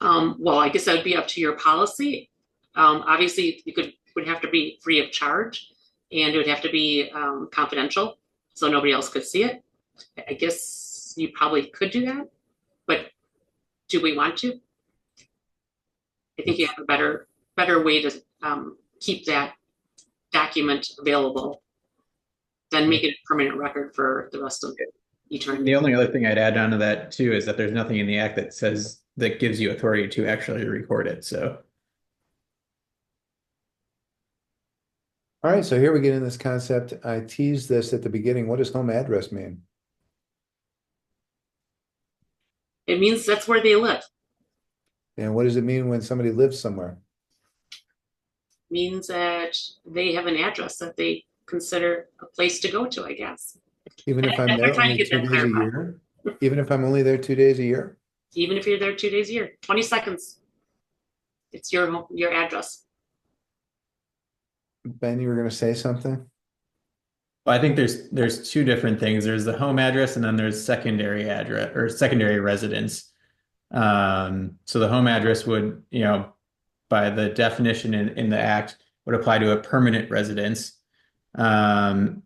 C: Well, I guess that would be up to your policy. Obviously, would have to be free of charge, and it would have to be confidential, so nobody else could see it. I guess you probably could do that, but do we want to? I think you have a better way to keep that document available than make it a permanent record for the rest of eternity.
B: The only other thing I'd add on to that too is that there's nothing in the act that gives you authority to actually record it. So.
A: All right, so here we get in this concept. I teased this at the beginning. What does home address mean?
C: It means that's where they live.
A: And what does it mean when somebody lives somewhere?
C: It means that they have an address that they consider a place to go to, I guess.
A: Even if I'm there only 2 days a year? Even if I'm only there 2 days a year?
C: Even if you're there 2 days a year, 20 seconds. It's your address.
A: Ben, you were going to say something?
B: Well, I think there's two different things. There's the home address, and then there's secondary address or secondary residence. So the home address would, by the definition in the act, would apply to a permanent residence. I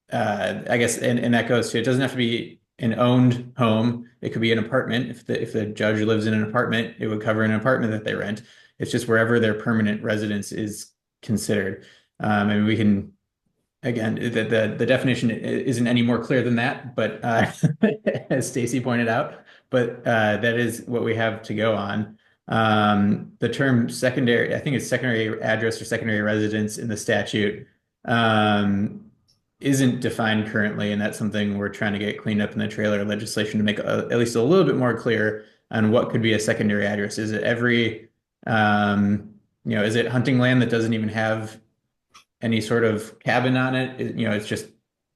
B: guess, and that goes to, it doesn't have to be an owned home. It could be an apartment. If the judge lives in an apartment, it would cover an apartment that they rent. It's just wherever their permanent residence is considered. And we can, again, the definition isn't any more clear than that, but as Staci pointed out, but that is what we have to go on. The term secondary, I think it's secondary address or secondary residence in the statute, isn't defined currently, and that's something we're trying to get cleaned up in the trailer legislation to make at least a little bit more clear on what could be a secondary address. Is it is it hunting land that doesn't even have any sort of cabin on it? It's just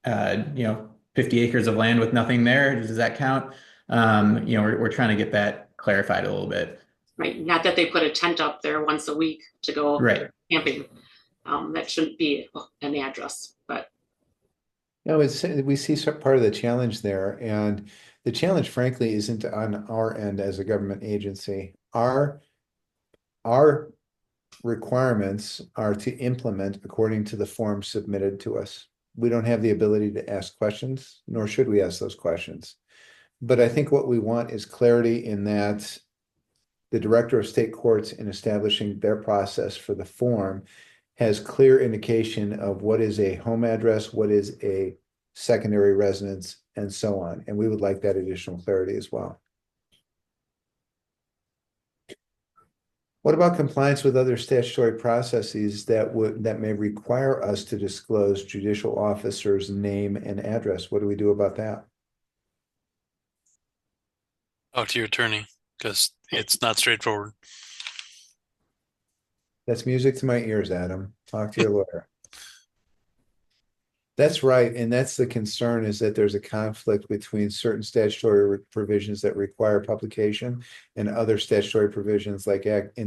B: 50 acres of land with nothing there. Does that count? We're trying to get that clarified a little bit.
C: Right. Not that they put a tent up there once a week to go camping. That shouldn't be an address, but.
A: No, we see part of the challenge there, and the challenge, frankly, isn't on our end as a government agency. Our requirements are to implement according to the form submitted to us. We don't have the ability to ask questions, nor should we ask those questions. But I think what we want is clarity in that the Director of State Courts, in establishing their process for the form, has clear indication of what is a home address, what is a secondary residence, and so on. And we would like that additional clarity as well. What about compliance with other statutory processes that may require us to disclose judicial officer's name and address? What do we do about that?
D: Talk to your attorney because it's not straightforward.
A: That's music to my ears, Adam. Talk to your lawyer. That's right. And that's the concern, is that there's a conflict between certain statutory provisions that require publication and other statutory provisions like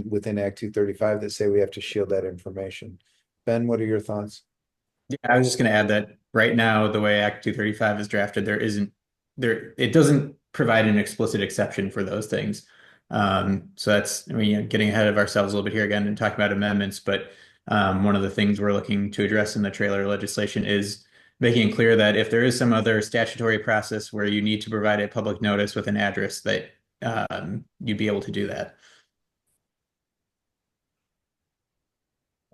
A: within Act 235 that say we have to shield that information. Ben, what are your thoughts?
B: Yeah, I was just going to add that right now, the way Act 235 is drafted, it doesn't provide an explicit exception for those things. So that's, I mean, getting ahead of ourselves a little bit here again and talking about amendments, but one of the things we're looking to address in the trailer legislation is making it clear that if there is some other statutory process where you need to provide a public notice with an address, that you'd be able to do that.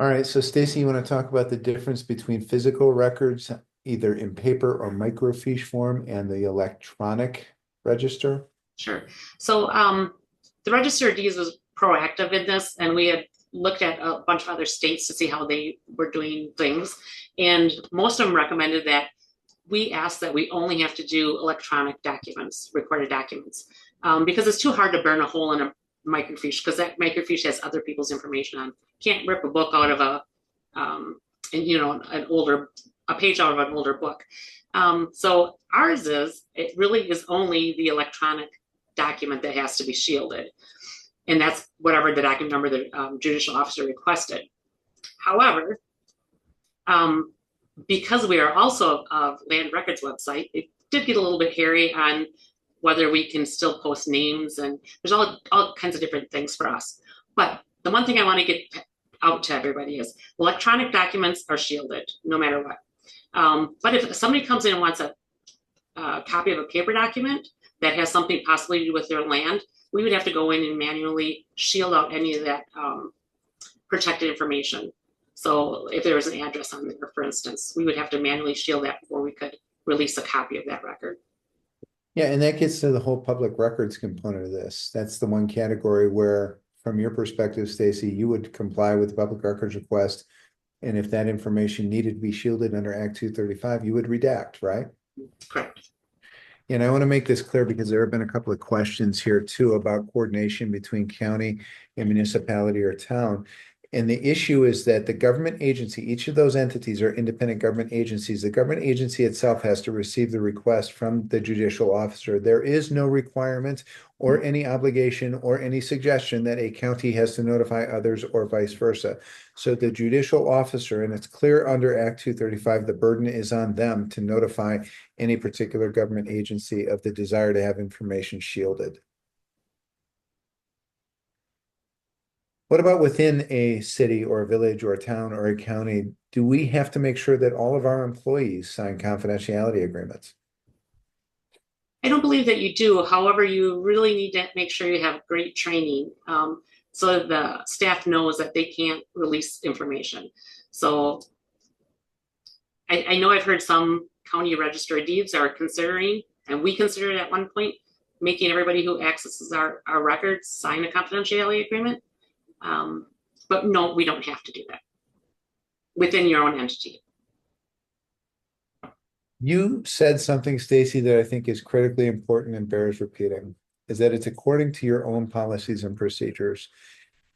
A: All right, so Staci, you want to talk about the difference between physical records, either in paper or microfiche form, and the electronic register?
C: Sure. So the Register of Deeds was proactive in this, and we had looked at a bunch of other states to see how they were doing things. And most of them recommended that we ask that we only have to do electronic documents, recorded documents, because it's too hard to burn a hole in a microfiche, because that microfiche has other people's information on. Can't rip a book out of a page out of an older book. So ours it really is only the electronic document that has to be shielded, and that's whatever the document number the judicial officer requested. However, because we are also a land records website, it did get a little bit hairy on whether we can still post names, and there's all kinds of different things for us. But the one thing I want to get out to everybody is electronic documents are shielded no matter what. But if somebody comes in and wants a copy of a paper document that has something possibly to do with their land, we would have to go in and manually shield out any of that protected information. So if there was an address on there, for instance, we would have to manually shield that before we could release a copy of that record.
A: Yeah, and that gets to the whole public records component of this. That's the one category where, from your perspective, Staci, you would comply with the public records request. And if that information needed to be shielded under Act 235, you would redact, right?
C: Correct.
A: And I want to make this clear because there have been a couple of questions here too about coordination between county and municipality or town. And the issue is that the government agency, each of those entities are independent government agencies. The government agency itself has to receive the request from the judicial officer. There is no requirement or any obligation or any suggestion that a county has to notify others or vice versa. So the judicial officer, and it's clear under Act 235, the burden is on them to notify any particular government agency of the desire to have information shielded. What about within a city or a village or a town or a county? Do we have to make sure that all of our employees sign confidentiality agreements?
C: I don't believe that you do. However, you really need to make sure you have great training so that the staff knows that they can't release information. So I know I've heard some county register of deeds are considering, and we considered at one point, making everybody who accesses our records sign a confidentiality agreement. But no, we don't have to do that within your own entity.
A: You said something, Staci, that I think is critically important and bears repeating, is that it's according to your own policies and procedures.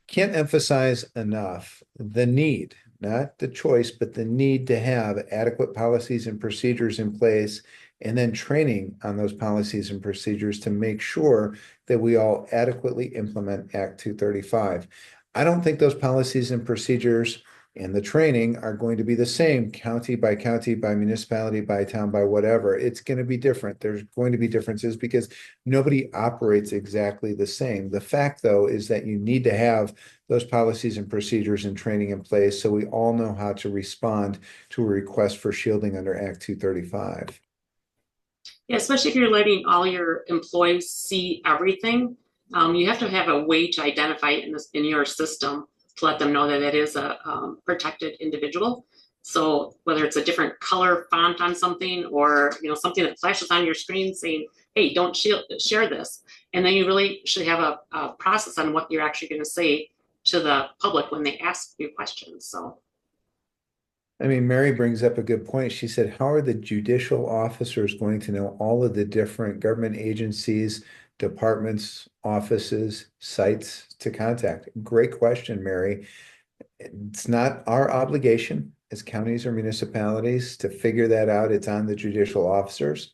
A: Can't emphasize enough the need, not the choice, but the need to have adequate policies and procedures in place, and then training on those policies and procedures to make sure that we all adequately implement Act 235. I don't think those policies and procedures and the training are going to be the same county, by municipality, by town, by whatever. It's going to be different. There's going to be differences because nobody operates exactly the same. The fact, though, is that you need to have those policies and procedures and training in place so we all know how to respond to a request for shielding under Act 235.
C: Yeah, especially if you're letting all your employees see everything. You have to have a way to identify it in your system to let them know that it is a protected individual. So whether it's a different color font on something or, something that flashes on your screen saying, hey, don't share this. And then you really should have a process on what you're actually going to say to the public when they ask you questions. So.
A: I mean, Mary brings up a good point. She said, how are the judicial officers going to know all of the different government agencies, departments, offices, sites to contact? Great question, Mary. It's not our obligation as counties or municipalities to figure that out. It's on the judicial officers.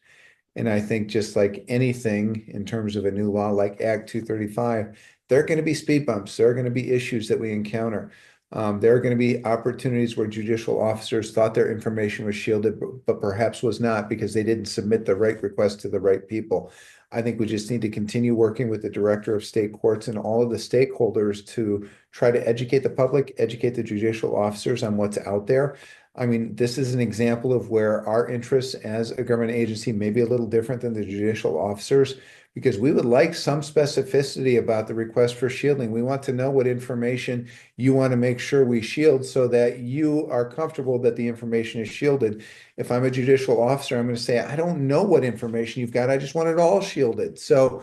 A: And I think just like anything in terms of a new law like Act 235, there are going to be speed bumps. There are going to be issues that we encounter. There are going to be opportunities where judicial officers thought their information was shielded, but perhaps was not because they didn't submit the right request to the right people. I think we just need to continue working with the director of state courts and all of the stakeholders to try to educate the public, educate the judicial officers on what's out there. I mean, this is an example of where our interests as a government agency may be a little different than the judicial officers, because we would like some specificity about the request for shielding. We want to know what information you want to make sure we shield so that you are comfortable that the information is shielded. If I'm a judicial officer, I'm going to say, I don't know what information you've got. I just want it all shielded. So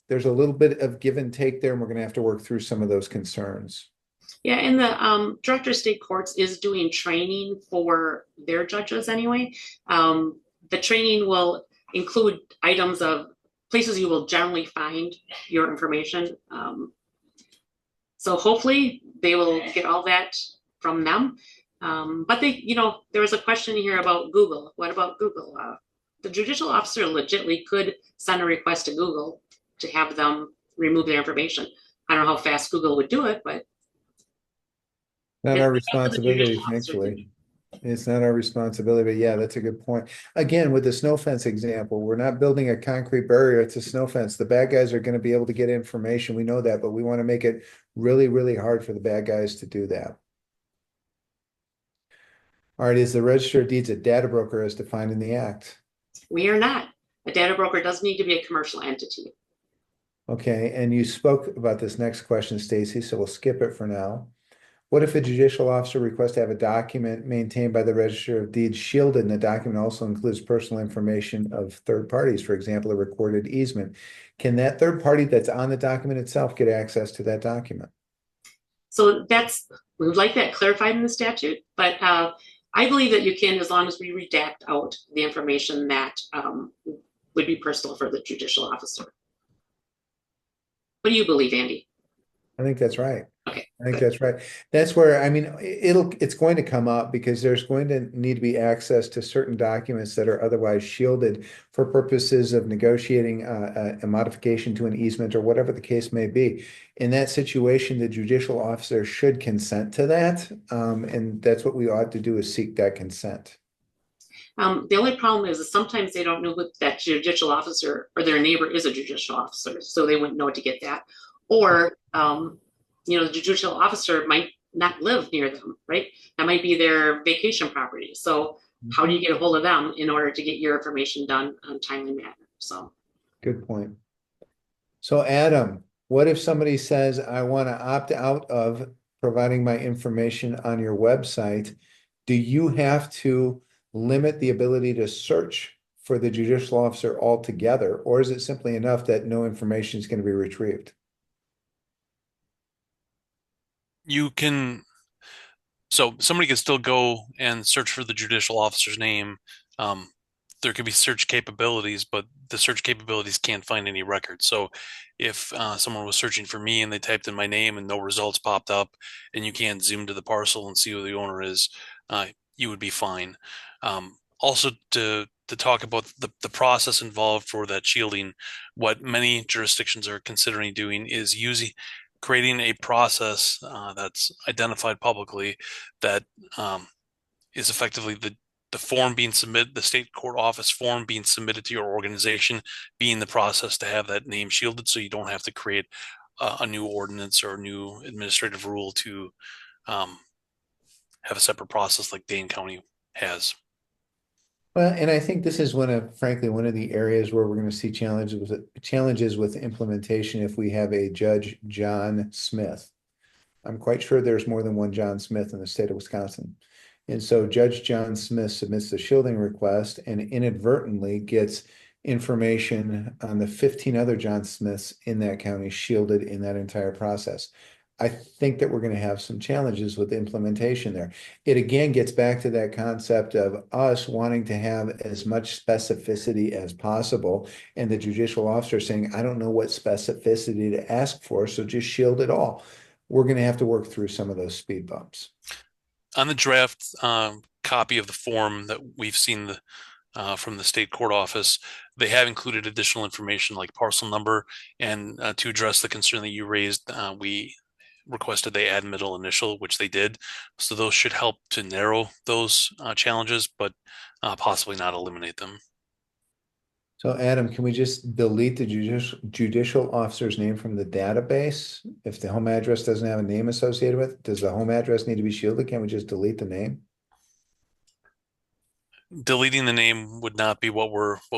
A: there's a little bit of give and take there, and we're going to have to work through some of those concerns.
C: Yeah, and the director of state courts is doing training for their judges anyway. The training will include items of places you will generally find your information. So hopefully they will get all that from them. But there was a question here about Google. What about Google? The judicial officer legitimately could send a request to Google to have them remove their information. I don't know how fast Google would do it, but
A: not our responsibility, thankfully. It's not our responsibility, but yeah, that's a good point. Again, with the snow fence example, we're not building a concrete barrier, it's a snow fence. The bad guys are going to be able to get information. We know that, but we want to make it really, really hard for the bad guys to do that. All right, is the Register of Deeds a data broker as defined in the Act?
C: We are not. A data broker does need to be a commercial entity.
A: Okay, and you spoke about this next question, Staci, so we'll skip it for now. What if a judicial officer requests to have a document maintained by the Register of Deeds shielded, and the document also includes personal information of third parties, for example, a recorded easement? Can that third party that's on the document itself get access to that document?
C: So we would like that clarified in the statute, but I believe that you can, as long as we redact out the information that would be personal for the judicial officer. What do you believe, Andy?
A: I think that's right.
C: Okay.
A: I think that's right. That's where, I mean, it's going to come up because there's going to need to be access to certain documents that are otherwise shielded for purposes of negotiating a modification to an easement or whatever the case may be. In that situation, the judicial officer should consent to that. And that's what we ought to do, is seek that consent.
C: The only problem is sometimes they don't know who that judicial officer or their neighbor is a judicial officer, so they wouldn't know to get that. Or the judicial officer might not live near them, right? That might be their vacation property. So how do you get a hold of them in order to get your information done on a timely manner? So
A: good point. So Adam, what if somebody says, I want to opt out of providing my information on your website? Do you have to limit the ability to search for the judicial officer altogether, or is it simply enough that no information is going to be retrieved?
D: So somebody can still go and search for the judicial officer's name. There could be search capabilities, but the search capabilities can't find any records. So if someone was searching for me and they typed in my name and no results popped up, and you can't zoom to the parcel and see who the owner is, you would be fine. Also, to talk about the process involved for that shielding, what many jurisdictions are considering doing is creating a process that's identified publicly that is effectively the form being submitted, the state court office form being submitted to your organization, being the process to have that name shielded, so you don't have to create a new ordinance or a new administrative rule to have a separate process like Dane County has.
A: Well, and I think this is frankly, one of the areas where we're going to see challenges with implementation if we have a Judge John Smith. I'm quite sure there's more than one John Smith in the state of Wisconsin. And so Judge John Smith submits the shielding request and inadvertently gets information on the 15 other John Smiths in that county shielded in that entire process. I think that we're going to have some challenges with implementation there. It again gets back to that concept of us wanting to have as much specificity as possible, and the judicial officer saying, I don't know what specificity to ask for, so just shield it all. We're going to have to work through some of those speed bumps.
D: On the draft copy of the form that we've seen from the state court office, they have included additional information like parcel number, and to address the concern that you raised, we requested they add middle initial, which they did. So those should help to narrow those challenges, but possibly not eliminate them.
A: So Adam, can we just delete the judicial officer's name from the database? If the home address doesn't have a name associated with it, does the home address need to be shielded? Can we just delete the name?
D: Deleting the name would not be what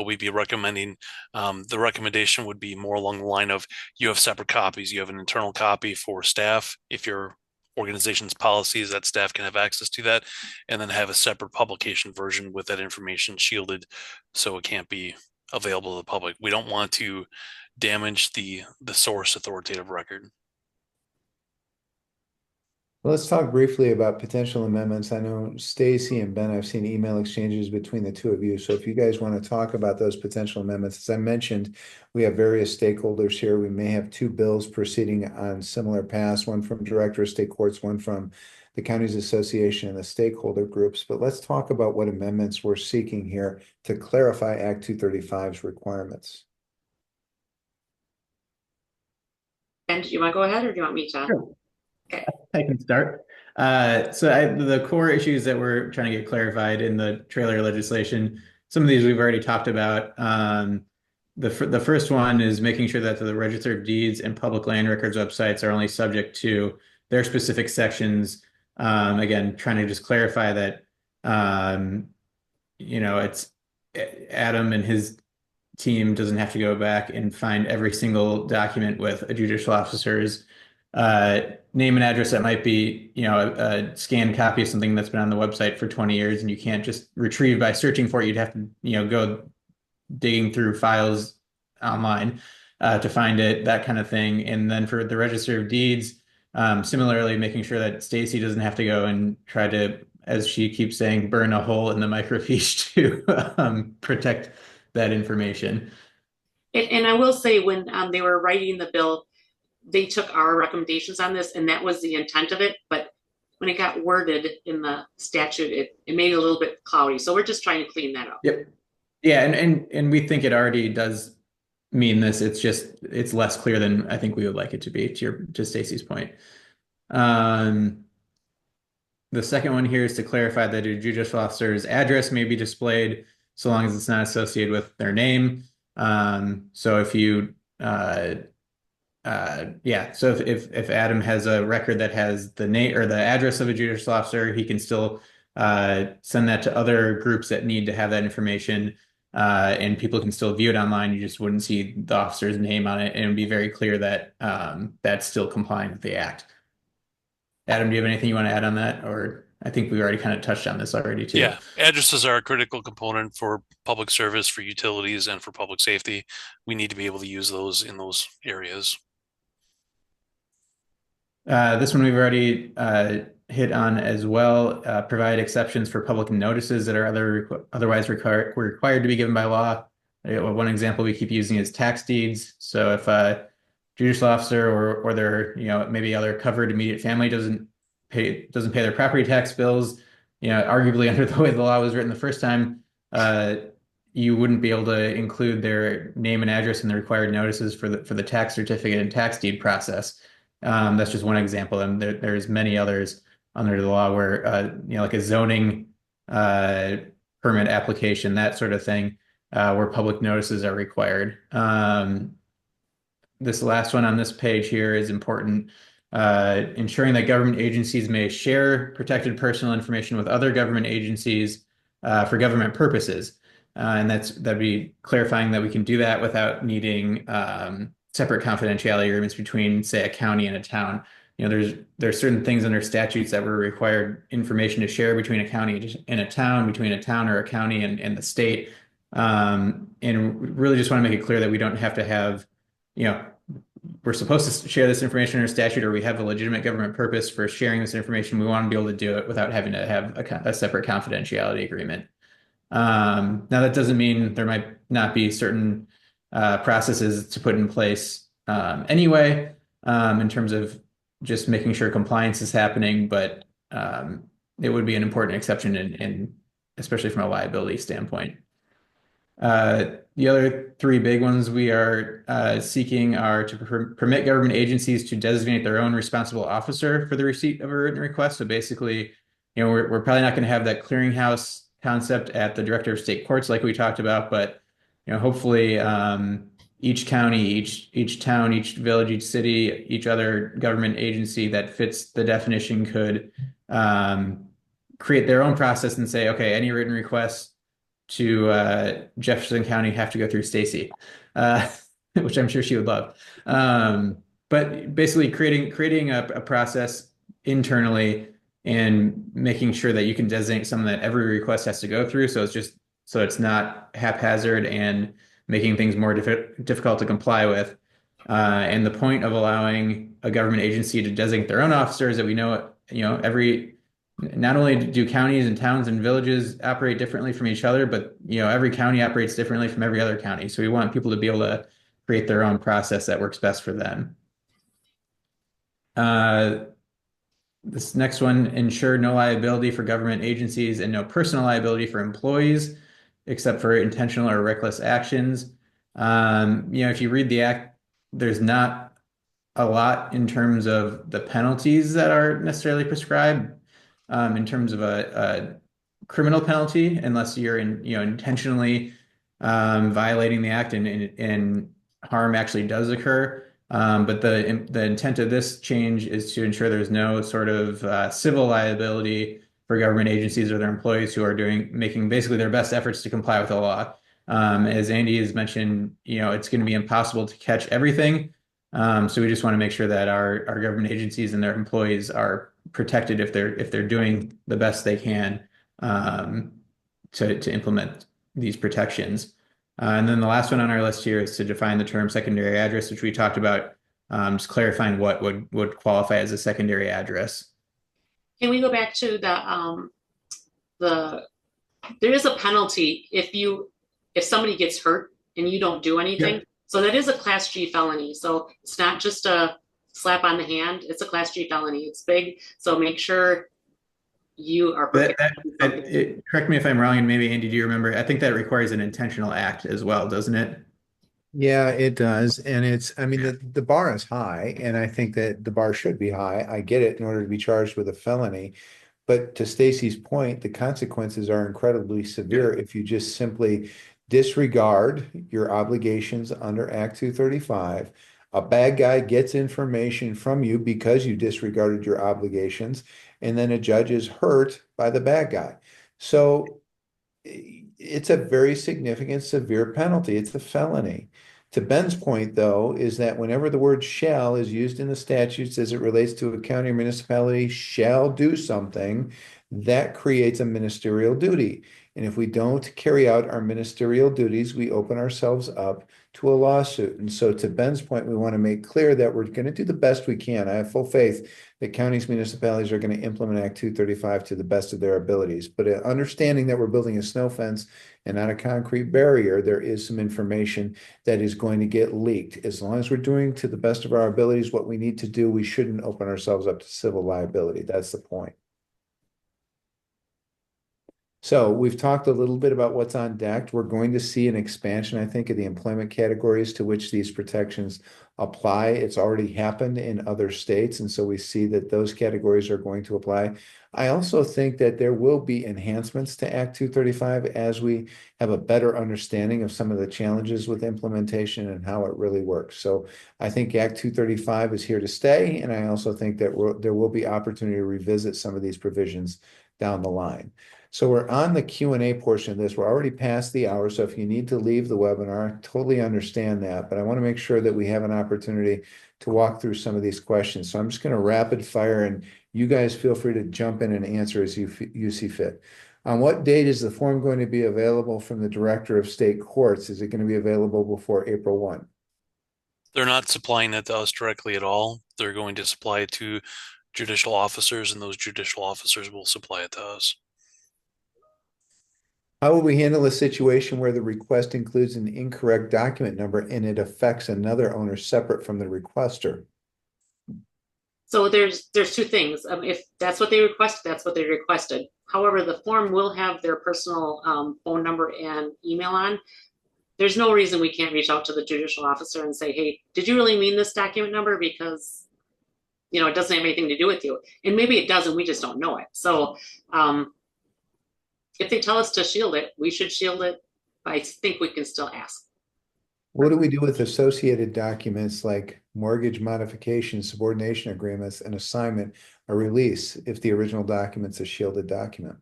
D: we'd be recommending. The recommendation would be more along the line of, you have separate copies. You have an internal copy for staff. If your organization's policies, that staff can have access to that, and then have a separate publication version with that information shielded so it can't be available to the public. We don't want to damage the source authoritative record.
A: Well, let's talk briefly about potential amendments. I know Staci and Ben, I've seen email exchanges between the two of you. So if you guys want to talk about those potential amendments, as I mentioned, we have various stakeholders here. We may have two bills proceeding on similar paths, one from Director of State Courts, one from the Counties Association and the stakeholder groups. But let's talk about what amendments we're seeking here to clarify Act 235's requirements.
C: Ben, do you want to go ahead or do you want me to?
B: Sure.
C: Okay.
B: I can start. The core issues that we're trying to get clarified in the trailer legislation, some of these we've already talked about. The first one is making sure that the Register of Deeds and public land records websites are only subject to their specific sections. Again, trying to just clarify that, it's Adam and his team doesn't have to go back and find every single document with a judicial officer's name and address that might be, a scanned copy of something that's been on the website for 20 years, and you can't just retrieve by searching for it. You'd have to, go digging through files online to find it, that kind of thing. And then for the Register of Deeds, similarly, making sure that Staci doesn't have to go and try to, as she keeps saying, burn a hole in the microfiche to protect that information.
C: And I will say, when they were writing the bill, they took our recommendations on this, and that was the intent of it. But when it got worded in the statute, it made it a little bit cloudy. So we're just trying to clean that up.
B: Yep. Yeah, and we think it already does mean this. It's less clear than I think we would like it to be, to Staci's point. The second one here is to clarify that a judicial officer's address may be displayed so long as it's not associated with their name. So if you so if Adam has a record that has the name or the address of a judicial officer, he can still send that to other groups that need to have that information, and people can still view it online. You just wouldn't see the officer's name on it, and it would be very clear that that's still complying with the act. Adam, do you have anything you want to add on that? Or I think we already kind of touched on this already too.
D: Yeah, addresses are a critical component for public service, for utilities, and for public safety. We need to be able to use those in those areas.
B: This one we've already hit on as well. Provide exceptions for public notices that are otherwise required to be given by law. One example we keep using is tax deeds. So if a judicial officer or their maybe other covered immediate family doesn't pay their property tax bills, arguably under the way the law was written the first time, you wouldn't be able to include their name and address in the required notices for the tax certificate and tax deed process. That's just one example, and there's many others under the law where like a zoning permit application, that sort of thing, where public notices are required. This last one on this page here is important. Ensuring that government agencies may share protected personal information with other government agencies for government purposes. And that'd be clarifying that we can do that without needing separate confidentiality agreements between, say, a county and a town. there's certain things under statutes that were required information to share between a county and a town, between a town or a county and the state. And really just want to make it clear that we don't have to have, we're supposed to share this information in our statute, or we have a legitimate government purpose for sharing this information. We want to be able to do it without having to have a separate confidentiality agreement. Now, that doesn't mean there might not be certain processes to put in place anyway, in terms of just making sure compliance is happening, but it would be an important exception, in especially from a liability standpoint. The other three big ones we are seeking are to permit government agencies to designate their own responsible officer for the receipt of a written request. So basically, we're probably not going to have that clearinghouse concept at the Director of State Courts like we talked about, but hopefully each county, each town, each village, each city, each other government agency that fits the definition could create their own process and say, okay, any written requests to Jefferson County have to go through Staci, which I'm sure she would love. But basically creating a process internally and making sure that you can designate someone that every request has to go through. So it's not haphazard and making things more difficult to comply with. And the point of allowing a government agency to designate their own officers that we know, not only do counties and towns and villages operate differently from each other, but every county operates differently from every other county. So we want people to be able to create their own process that works best for them. This next one, ensure no liability for government agencies and no personal liability for employees, except for intentional or reckless actions. If you read the act, there's not a lot in terms of the penalties that are necessarily prescribed. In terms of a criminal penalty, unless you're intentionally violating the act and harm actually does occur. But the intent of this change is to ensure there's no sort of civil liability for government agencies or their employees who are making basically their best efforts to comply with the law. As Andy has mentioned, it's going to be impossible to catch everything. So we just want to make sure that our government agencies and their employees are protected if they're doing the best they can to implement these protections. And then the last one on our list here is to define the term secondary address, which we talked about, just clarifying what would qualify as a secondary address.
C: Can we go back to there is a penalty if somebody gets hurt and you don't do anything. Yep. So that is a Class G felony. So it's not just a slap on the hand. It's a Class G felony. It's big. So make sure you are prepared.
B: Correct me if I'm wrong, and maybe Andy, do you remember? I think that requires an intentional act as well, doesn't it?
A: Yeah, it does. And the bar is high, and I think that the bar should be high. I get it in order to be charged with a felony. But to Staci's point, the consequences are incredibly severe if you just simply disregard your obligations under Act 235. A bad guy gets information from you because you disregarded your obligations, and then a judge is hurt by the bad guy. So it's a very significant, severe penalty. It's a felony. To Ben's point, though, is that whenever the word shall is used in the statutes as it relates to a county or municipality shall do something, that creates a ministerial duty. And if we don't carry out our ministerial duties, we open ourselves up to a lawsuit. And so to Ben's point, we want to make clear that we're going to do the best we can. I have full faith that counties, municipalities are going to implement Act 235 to the best of their abilities. But understanding that we're building a snow fence and not a concrete barrier, there is some information that is going to get leaked. As long as we're doing to the best of our abilities what we need to do, we shouldn't open ourselves up to civil liability. That's the point. So we've talked a little bit about what's on deck. We're going to see an expansion, I think, of the employment categories to which these protections apply. It's already happened in other states, and so we see that those categories are going to apply. I also think that there will be enhancements to Act 235 as we have a better understanding of some of the challenges with implementation and how it really works. So I think Act 235 is here to stay, and I also think that there will be opportunity to revisit some of these provisions down the line. So we're on the Q&A portion of this. We're already past the hour, so if you need to leave the webinar, totally understand that. But I want to make sure that we have an opportunity to walk through some of these questions. So I'm just going to rapid fire, and you guys feel free to jump in and answer as you see fit. On what date is the form going to be available from the Director of State Courts? Is it going to be available before April 1?
D: They're not supplying it to us directly at all. They're going to supply it to judicial officers, and those judicial officers will supply it to us.
A: How will we handle a situation where the request includes an incorrect document number and it affects another owner separate from the requester?
C: So there's two things. If that's what they requested, that's what they requested. However, the form will have their personal phone number and email on. There's no reason we can't reach out to the judicial officer and say, hey, did you really mean this document number? Because, you know, it doesn't have anything to do with you. And maybe it doesn't, we just don't know it. So if they tell us to shield it, we should shield it. But I think we can still ask.
A: What do we do with associated documents like mortgage modification, subordination agreements, an assignment, a release, if the original document's a shielded document?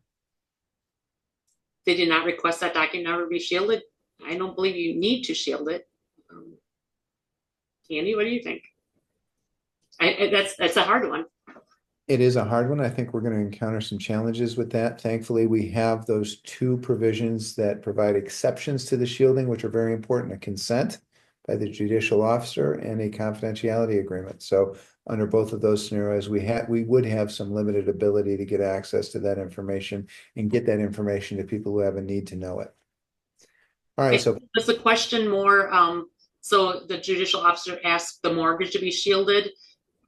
C: They did not request that document number be shielded. I don't believe you need to shield it. Andy, what do you think? That's a hard one.
A: It is a hard one. I think we're going to encounter some challenges with that. Thankfully, we have those two provisions that provide exceptions to the shielding, which are very important: a consent by the judicial officer and a confidentiality agreement. So under both of those scenarios, we would have some limited ability to get access to that information and get that information to people who have a need to know it. All right. So
C: was the question more, so the judicial officer asked the mortgage to be shielded,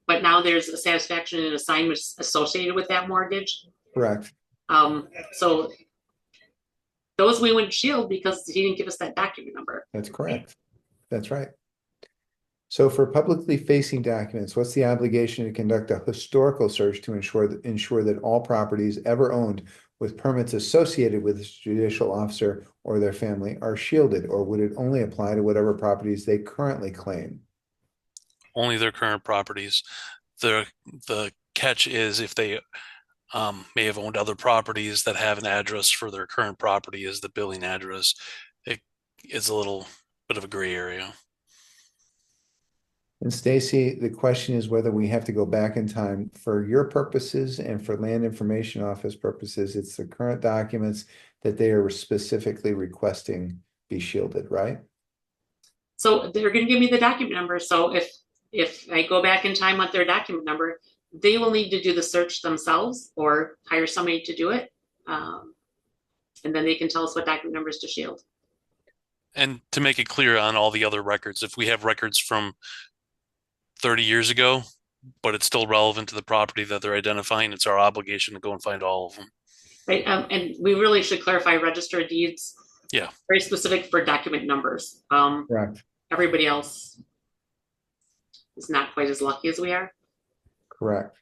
C: but now there's a satisfaction and assignment associated with that mortgage?
A: Correct.
C: So those we wouldn't shield because he didn't give us that document number.
A: That's correct. That's right. So for publicly facing documents, what's the obligation to conduct a historical search to ensure that all properties ever owned with permits associated with this judicial officer or their family are shielded, or would it only apply to whatever properties they currently claim?
D: Only their current properties. The catch is if they may have owned other properties that have an address for their current property as the billing address. It is a little bit of a gray area.
A: And Staci, the question is whether we have to go back in time for your purposes and for Land Information Office purposes. It's the current documents that they are specifically requesting be shielded, right?
C: So they're going to give me the document number. So if I go back in time with their document number, they will need to do the search themselves or hire somebody to do it. And then they can tell us what document numbers to shield.
D: And to make it clear on all the other records, if we have records from 30 years ago, but it's still relevant to the property that they're identifying, it's our obligation to go and find all of them.
C: Right. And we really should clarify register of deeds.
D: Yeah.
C: Very specific for document numbers.
A: Correct.
C: Everybody else is not quite as lucky as we are.
A: Correct.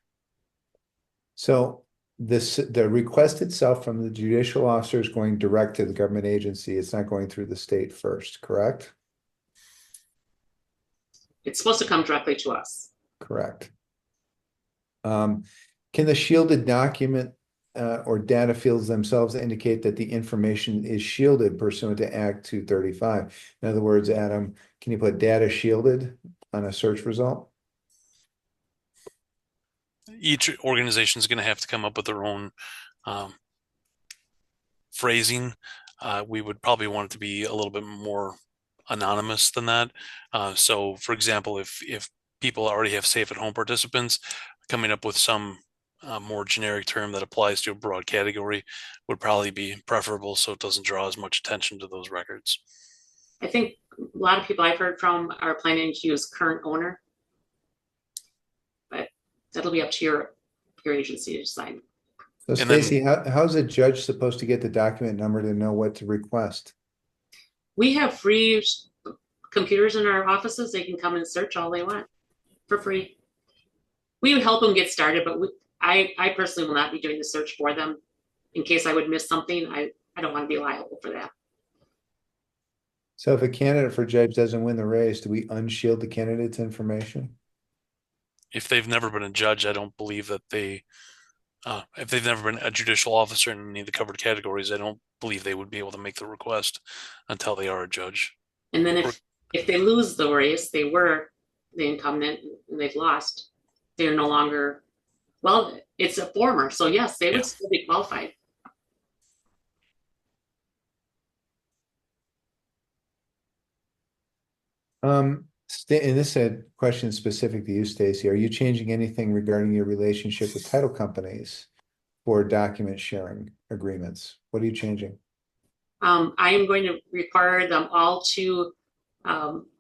A: So the request itself from the judicial officer is going direct to the government agency. It's not going through the state first, correct?
C: It's supposed to come directly to us.
A: Correct. Can the shielded document or data fields themselves indicate that the information is shielded pursuant to Act 235? In other words, Adam, can you put data shielded on a search result?
D: Each organization is going to have to come up with their own phrasing. We would probably want it to be a little bit more anonymous than that. So, for example, if people already have safe at home participants, coming up with some more generic term that applies to a broad category would probably be preferable, so it doesn't draw as much attention to those records.
C: I think a lot of people I've heard from are planning to use current owner, but that'll be up to your agency to decide.
A: So Staci, how's a judge supposed to get the document number to know what to request?
C: We have free computers in our offices. They can come and search all they want for free. We would help them get started, but I personally will not be doing the search for them in case I would miss something. I don't want to be liable for that.
A: So if a candidate for judge doesn't win the race, do we unshield the candidate's information?
D: If they've never been a judge, I don't believe that they If they've never been a judicial officer in any of the covered categories, I don't believe they would be able to make the request until they are a judge.
C: And then if they lose the race, they were the incumbent and they've lost, they're no longer, well, it's a former, so yes, they
D: Yeah.
C: would still be qualified.
A: And this is a question specific to you, Staci. Are you changing anything regarding your relationship with title companies for document sharing agreements? What are you changing?
C: I am going to require them all to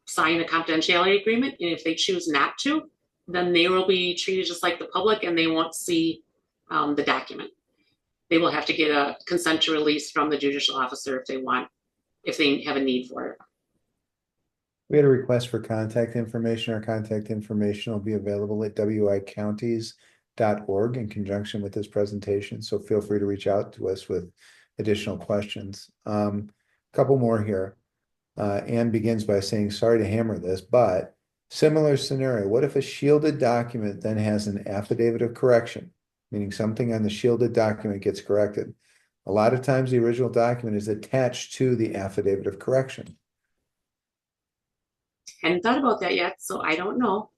C: sign a confidentiality agreement, and if they choose not to, then they will be treated just like the public and they won't see the document. They will have to get a consent to release from the judicial officer if they have a need for it.
A: We had a request for contact information. Our contact information will be available at wicounties.org in conjunction with this presentation. So feel free to reach out to us with additional questions. Couple more here. Anne begins by saying, sorry to hammer this, but similar scenario. What if a shielded document then has an affidavit of correction, meaning something on the shielded document gets corrected? A lot of times the original document is attached to the affidavit of correction.
C: Hadn't thought about that yet, so I don't know.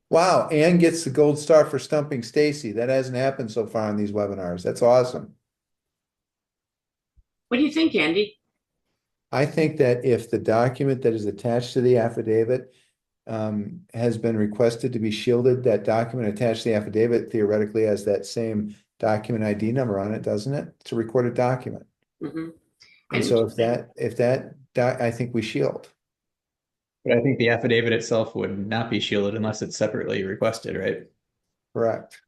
A: Wow, Anne gets the gold star for stumping Staci. That hasn't happened so far on these webinars. That's awesome.
C: What do you think, Andy?
A: I think that if the document that is attached to the affidavit has been requested to be shielded, that document attached to the affidavit theoretically has that same document ID number on it, doesn't it? It's a recorded document.
C: Mm-hmm.
A: And so I think we shield.
B: But I think the affidavit itself would not be shielded unless it's separately requested, right?
A: Correct.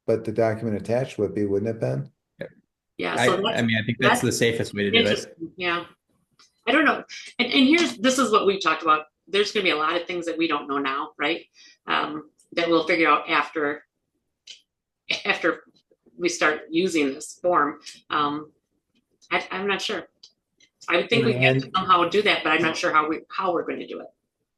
A: But the document attached would be, wouldn't it, Ben?
C: Yeah,
B: I
C: so
B: mean, I think that's the safest way to do it.
C: Yeah. I don't know. And this is what we talked about. There's going to be a lot of things that we don't know now, right? That we'll figure out after we start using this form. I'm not sure. I would think we can somehow do that, but I'm not sure how we're going to do it.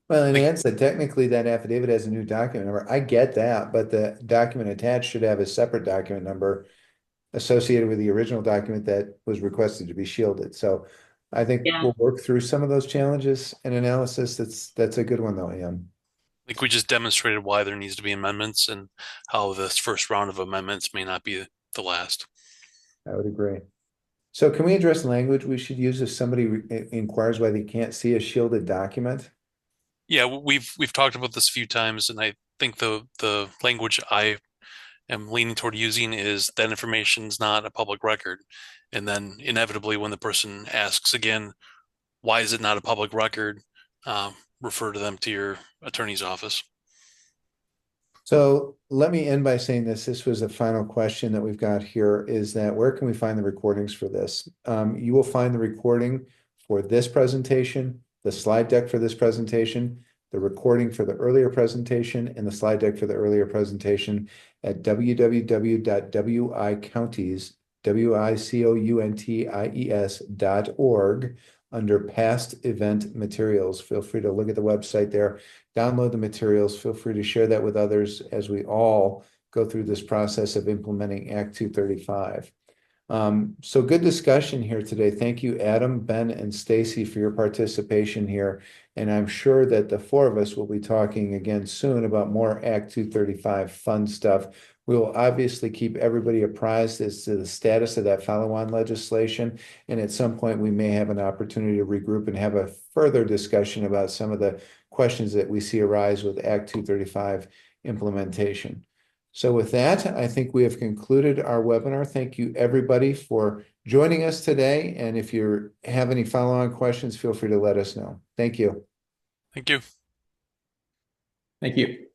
A: Well, and Anne said technically that affidavit has a new document number. I get that, but the document attached should have a separate document number associated with the original document that was requested to be shielded. So I think we'll work through some of those challenges and analysis. That's a good one though, Anne.
D: I think we just demonstrated why there needs to be amendments and how this first round of amendments may not be the last.
A: I would agree. So can we address language we should use if somebody inquires why they can't see a shielded document?
D: Yeah, we've talked about this a few times, and I think the language I am leaning toward using is that information is not a public record. And then inevitably when the person asks again, why is it not a public record? Refer to them to your attorney's office.
A: So let me end by saying this. This was a final question that we've got here is that where can we find the recordings for this? You will find the recording for this presentation, the slide deck for this presentation, the recording for the earlier presentation, and the slide deck for the earlier presentation at www.wicounties.org under past event materials. Feel free to look at the website there, download the materials. Feel free to share that with others as we all go through this process of implementing Act 235. So good discussion here today. Thank you, Adam, Ben, and Staci for your participation here. And I'm sure that the four of us will be talking again soon about more Act 235 fun stuff. We will obviously keep everybody apprised as to the status of that follow-on legislation. And at some point, we may have an opportunity to regroup and have a further discussion about some of the questions that we see arise with Act 235 implementation. So with that, I think we have concluded our webinar. Thank you, everybody, for joining us today. And if you have any follow-on questions, feel free to let us know. Thank you.
D: Thank you.
B: Thank you.